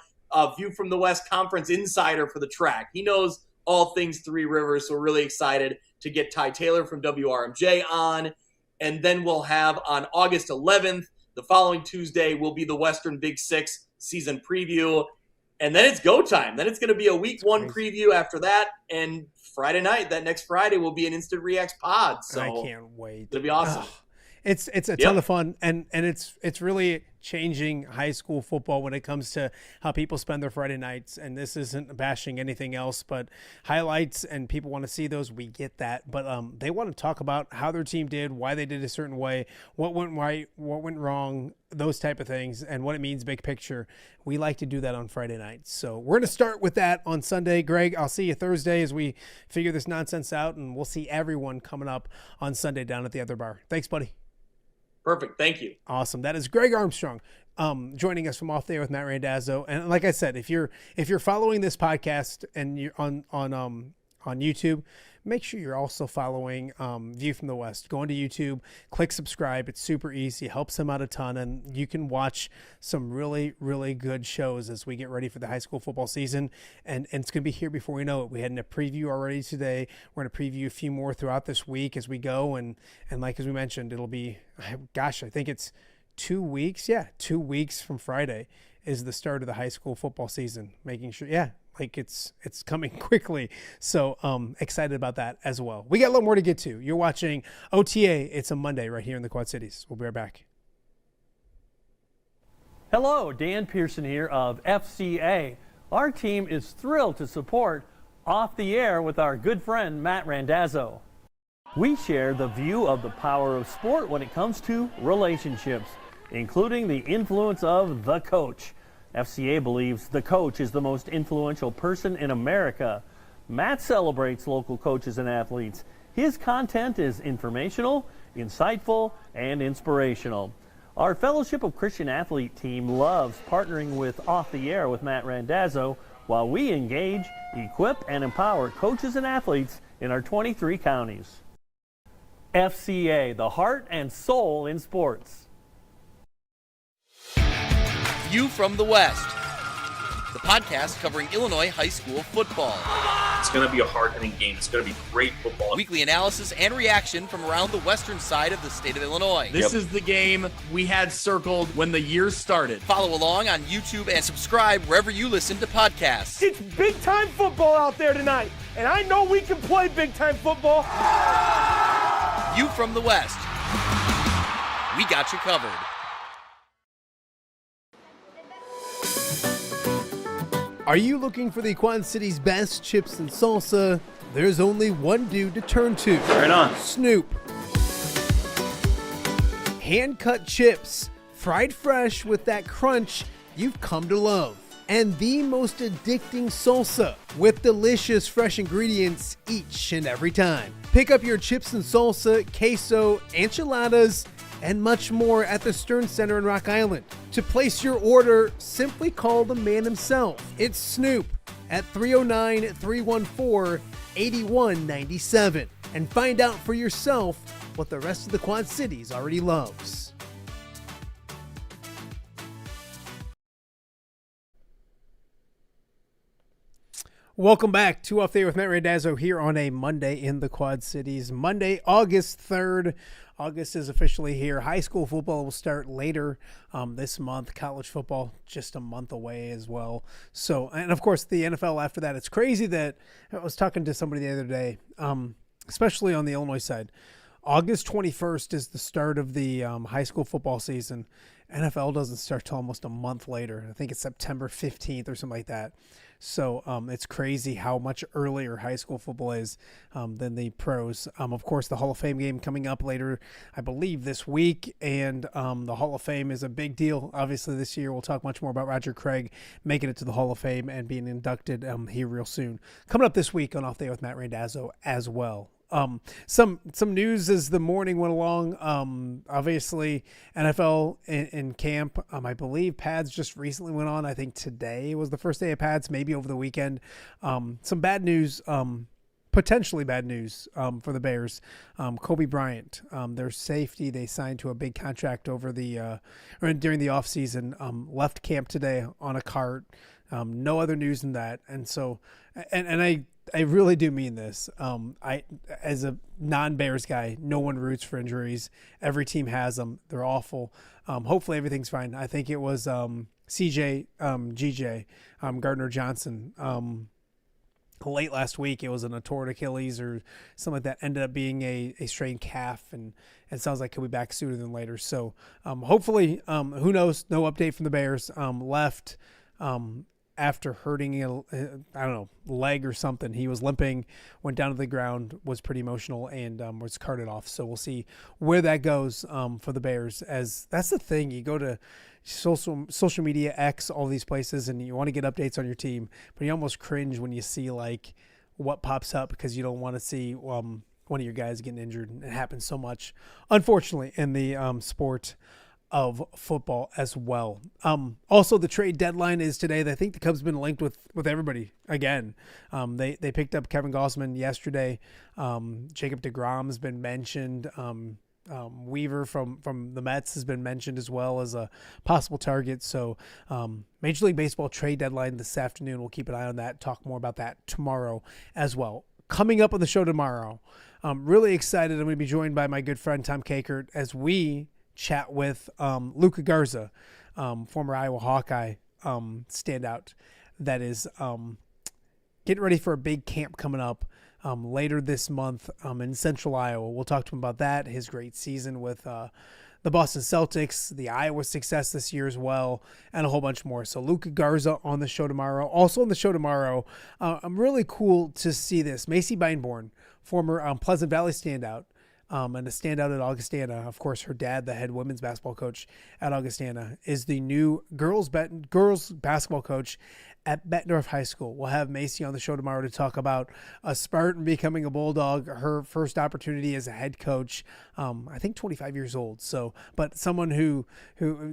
View from the West Conference insider for the track. He knows all things Three Rivers. So we're really excited to get Ty Taylor from WRMJ on. And then we'll have on August 11th, the following Tuesday, will be the Western Big Six season preview. And then it's go time. Then it's going to be a week one preview after that. And Friday night, that next Friday, will be an Instant Reacts pod. So I can't wait. It'll be awesome. It's a ton of fun, and it's really changing high school football when it comes to how people spend their Friday nights. And this isn't bashing anything else, but highlights, and people want to see those. We get that, but they want to talk about how their team did, why they did a certain way, what went right, what went wrong, those type of things, and what it means big picture. We like to do that on Friday nights. So we're going to start with that on Sunday. Greg, I'll see you Thursday as we figure this nonsense out, and we'll see everyone coming up on Sunday down at the other bar. Thanks, buddy. Perfect. Thank you. Awesome. That is Greg Armstrong joining us from Off the Air with Matt Randazzo. And like I said, if you're following this podcast and you're on YouTube, make sure you're also following View from the West. Go into YouTube, click subscribe. It's super easy. It helps him out a ton. And you can watch some really, really good shows as we get ready for the high school football season. And it's going to be here before we know it. We had a preview already today. We're going to preview a few more throughout this week as we go. And like as we mentioned, it'll be, gosh, I think it's 2 weeks. Yeah, 2 weeks from Friday is the start of the high school football season. Making sure, like it's coming quickly. So excited about that as well. We got a lot more to get to. You're watching OTA. It's a Monday right here in the Quad Cities. We'll be right back. Hello, Dan Pearson here of FCA. Our team is thrilled to support Off the Air with our good friend Matt Randazzo. We share the view of the power of sport when it comes to relationships, including the influence of the coach. FCA believes the coach is the most influential person in America. Matt celebrates local coaches and athletes. His content is informational, insightful, and inspirational. Our Fellowship of Christian Athlete team loves partnering with Off the Air with Matt Randazzo while we engage, equip, and empower coaches and athletes in our 23 counties. FCA, the heart and soul in sports. View from the West, the podcast covering Illinois high school football. It's going to be a hard-hitting game. It's going to be great football. Weekly analysis and reaction from around the western side of the state of Illinois. This is the game we had circled when the year started. Follow along on YouTube and subscribe wherever you listen to podcasts. It's big-time football out there tonight, and I know we can play big-time football. View from the West. We got you covered. Are you looking for the Quad City's best chips and salsa? There's only one dude to turn to. Right on. Snoop. Hand-cut chips, fried fresh with that crunch you've come to love. And the most addicting salsa with delicious fresh ingredients each and every time. Pick up your chips and salsa, queso, enchiladas, and much more at the Stern Center in Rock Island. To place your order, simply call the man himself. It's Snoop at 309-314-8197 and find out for yourself what the rest of the Quad Cities already loves. Welcome back to Off the Air with Matt Randazzo here on a Monday in the Quad Cities. Monday, August 3rd. August is officially here. High school football will start later this month. College football just a month away as well. So, and of course the NFL after that. It's crazy that I was talking to somebody the other day, especially on the Illinois side. August 21st is the start of the high school football season. NFL doesn't start till almost a month later. I think it's September 15th or something like that. So it's crazy how much earlier high school football is than the pros. Of course, the Hall of Fame game coming up later, I believe, this week. And the Hall of Fame is a big deal. Obviously, this year we'll talk much more about Roger Craig making it to the Hall of Fame and being inducted here real soon. Coming up this week on Off Day with Matt Randazzo as well. Some news as the morning went along. Obviously, NFL in camp. I believe pads just recently went on. I think today was the first day of pads, maybe over the weekend. Some bad news, potentially bad news for the Bears. Kobe Bryant, their safety, they signed to a big contract over the during the offseason, left camp today on a cart. No other news than that. And so, and I really do mean this. I, as a non-Bears guy, no one roots for injuries. Every team has them. They're awful. Hopefully everything's fine. I think it was GJ, Gardner Johnson. Late last week, it was a torn Achilles or something like that. Ended up being a strained calf, and it sounds like he'll be back sooner than later. So hopefully, who knows? No update from the Bears. Left after hurting a leg or something. He was limping, went down to the ground, was pretty emotional, and was carted off. So we'll see where that goes for the Bears. As that's the thing, you go to social media, X, all these places, and you want to get updates on your team, but you almost cringe when you see like what pops up because you don't want to see one of your guys getting injured. It happens so much, unfortunately, in the sport of football as well. Also, the trade deadline is today. I think the Cubs have been linked with everybody again. They picked up Kevin Gausman yesterday. Jacob deGrom's been mentioned. Weaver from the Mets has been mentioned as well as a possible target. So Major League Baseball trade deadline this afternoon. We'll keep an eye on that. Talk more about that tomorrow as well. Coming up on the show tomorrow, I'm really excited. I'm going to be joined by my good friend Tom Kakert as we chat with Luka Garza, former Iowa Hawkeye standout that is getting ready for a big camp coming up later this month in Central Iowa. We'll talk to him about that, his great season with the Boston Celtics, the Iowa success this year as well, and a whole bunch more. So Luka Garza on the show tomorrow. Also on the show tomorrow, I'm really cool to see this. Macy Beinborn, former Pleasant Valley standout, and a standout at Augustana. Of course, her dad, the head women's basketball coach at Augustana, is the new girls basketball coach at Bettendorf High School. We'll have Macy on the show tomorrow to talk about a Spartan becoming a Bulldog, her first opportunity as a head coach. I think 25 years old. So, but someone who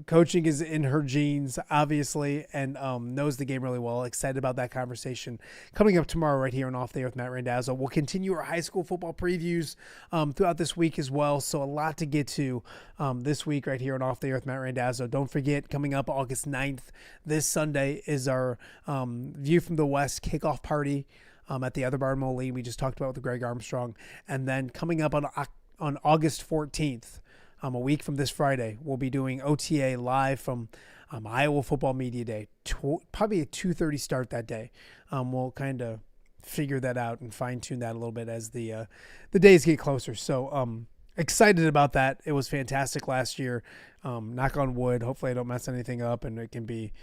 coaching is in her genes, obviously, and knows the game really well. Excited about that conversation coming up tomorrow right here on Off Day with Matt Randazzo. We'll continue our high school football previews throughout this week as well. So a lot to get to this week right here on Off Day with Matt Randazzo. Don't forget, coming up August 9th, this Sunday is our View from the West kickoff party at the other bar in Moline. We just talked about with Greg Armstrong. And then coming up on August 14th, a week from this Friday, we'll be doing OTA live from Iowa Football Media Day. Probably a 2:30 start that day. We'll kind of figure that out and fine-tune that a little bit as the days get closer. So excited about that. It was fantastic last year. Knock on wood. Hopefully I don't mess anything up, and it can be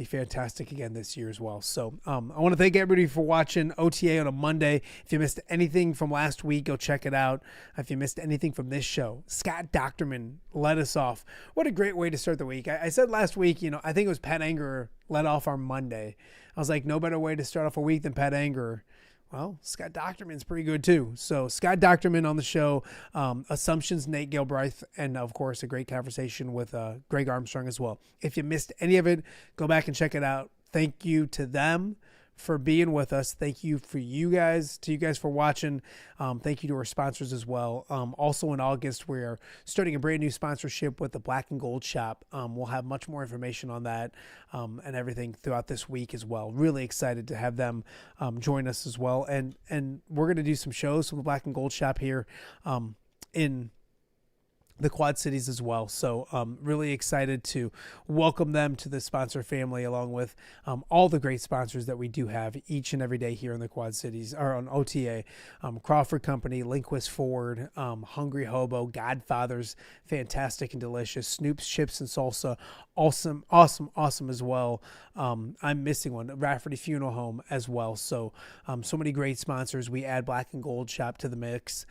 fantastic again this year as well. So I want to thank everybody for watching OTA on a Monday. If you missed anything from last week, go check it out. If you missed anything from this show, Scott Dochterman led us off. What a great way to start the week. I said last week, I think it was Pat Angerer led off our Monday. I was like, no better way to start off a week than Pat Angerer. Well, Scott Dochterman's pretty good too. So Scott Dochterman on the show, Assumption's Nate Gilbraith, and of course a great conversation with Greg Armstrong as well. If you missed any of it, go back and check it out. Thank you to them for being with us. Thank you to you guys for watching. Thank you to our sponsors as well. Also in August, we're starting a brand new sponsorship with the Black and Gold Shop. We'll have much more information on that and everything throughout this week as well. Really excited to have them join us as well. And we're going to do some shows from the Black and Gold Shop here in the Quad Cities as well. So really excited to welcome them to the sponsor family, along with all the great sponsors that we do have each and every day here in the Quad Cities, or on OTA. Crawford Company, Linquist Ford, Hungry Hobo, Godfather's, fantastic and delicious. Snoop's Chips and Salsa, awesome as well. I'm missing one, Rafferty Funeral Home as well. So so many great sponsors. We add Black and Gold Shop to the mix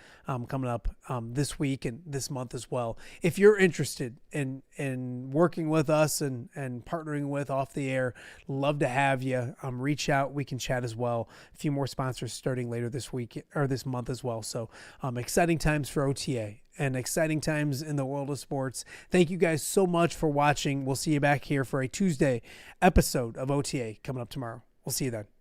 coming up this week and this month as well. If you're interested in working with us and partnering with Off the Air, love to have you. Reach out. We can chat as well. A few more sponsors starting later this week or this month as well. So exciting times for OTA and exciting times in the world of sports. Thank you guys so much for watching. We'll see you back here for a Tuesday episode of OTA coming up tomorrow. We'll see you then.